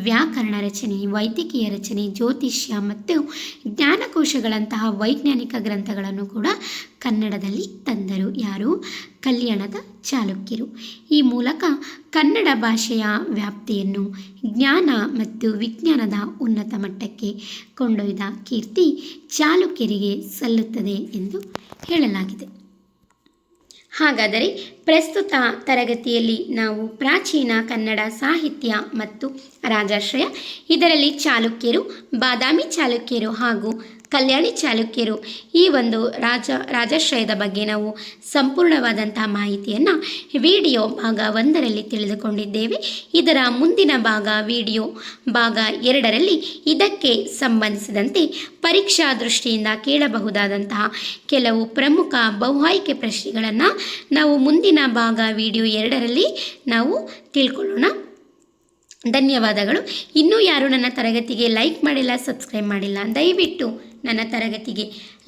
ವ್ಯಾಕರಣ ರಚನೆ, ವೈದ್ಯಕೀಯ ರಚನೆ, ಜ್ಯೋತಿಷ್ಯ ಮತ್ತು ಜ್ಞಾನಕೋಶಗಳಂತಹ ವೈಜ್ಞಾನಿಕ ಗ್ರಂಥಗಳನ್ನು ಕೂಡ ಕನ್ನಡದಲ್ಲಿ ತಂದರು. ಯಾರು? ಕಲ್ಯಾಣದ ಚಾಲುಕ್ಯರು. ಈ ಮೂಲಕ ಕನ್ನಡ ಭಾಷೆಯ ವ್ಯಾಪ್ತಿಯನ್ನು ಜ್ಞಾನ ಮತ್ತು ವಿಜ್ಞಾನದ ಉನ್ನತ ಮಟ್ಟಕ್ಕೆ ಕೊಂಡೊಯ್ದ ಕೀರ್ತಿ ಚಾಲುಕ್ಯರಿಗೆ ಸಲ್ಲುತ್ತದೆ ಎಂದು ಹೇಳಲಾಗಿದೆ. ಹಾಗಾದರೆ ಪ್ರಸ್ತುತ ತರಗತಿಯಲ್ಲಿ ನಾವು ಪ್ರಾಚೀನ ಕನ್ನಡ ಸಾಹಿತ್ಯ ಮತ್ತು ರಾಜಾಶ್ರಯ, ಇದರಲ್ಲಿ ಚಾಲುಕ್ಯರು, ಬಾದಾಮಿ ಚಾಲುಕ್ಯರು ಹಾಗೂ ಕಲ್ಯಾಣಿ ಚಾಲುಕ್ಯರು ಈ ಒಂದು ರಾಜಾಶ್ರಯದ ಬಗ್ಗೆ ನಾವು ಸಂಪೂರ್ಣವಾದಂತಹ ಮಾಹಿತಿಯನ್ನು ವಿಡಿಯೋ ಭಾಗ 1ರಲ್ಲಿ ತಿಳಿದುಕೊಂಡಿದ್ದೇವೆ. ಇದರ ಮುಂದಿನ ವಿಡಿಯೋ ಭಾಗ 2ರಲ್ಲಿ ಇದಕ್ಕೆ ಸಂಬಂಧಿಸಿದಂತೆ ಪರೀಕ್ಷಾ ದೃಷ್ಟಿಯಿಂದ ಕೇಳಬಹುದಾದಂತಹ ಕೆಲವು ಪ್ರಮುಖ ಬಹುಆಯ್ಕೆ ಪ್ರಶ್ನೆಗಳನ್ನು ನಾವು ಮುಂದಿನ ವಿಡಿಯೋ 2ರಲ್ಲಿ ನಾವು ತಿಳ್ಕೊಳ್ಳೋಣ. ಧನ್ಯವಾದಗಳು. ಇನ್ನೂ ಯಾರು ನನ್ನ ತರಗತಿಗೆ ಲೈಕ್ ಮಾಡಿಲ್ಲ, ಸಬ್ಸ್ಕ್ರೈಬ್ ಮಾಡಿಲ್ಲ, ದಯವಿಟ್ಟು ನನ್ನ ತರಗತಿಗೆ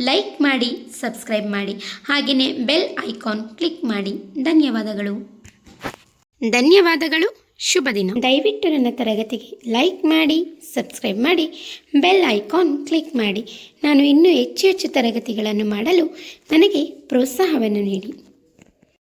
ಲೈಕ್ ಮಾಡಿ, ಸಬ್ಸ್ಕ್ರೈಬ್ ಮಾಡಿ, ಹಾಗೆಯೇ ಬೆಲ್ ಐಕಾನ್ ಕ್ಲಿಕ್ ಮಾಡಿ. ಧನ್ಯವಾದಗಳು. ಶುಭ ದಿನ. ದಯವಿಟ್ಟು ನನ್ನ ತರಗತಿಗೆ ಲೈಕ್ ಮಾಡಿ, ಸಬ್ಸ್ಕ್ರೈಬ್ ಮಾಡಿ, ಬೆಲ್ ಐಕಾನ್ ಕ್ಲಿಕ್ ಮಾಡಿ. ನಾನು ಇನ್ನೂ ಹೆಚ್ಚು ತರಗತಿಗಳನ್ನು ಮಾಡಲು ನನಗೆ ಪ್ರೋತ್ಸಾಹವನ್ನು ನೀಡಿ.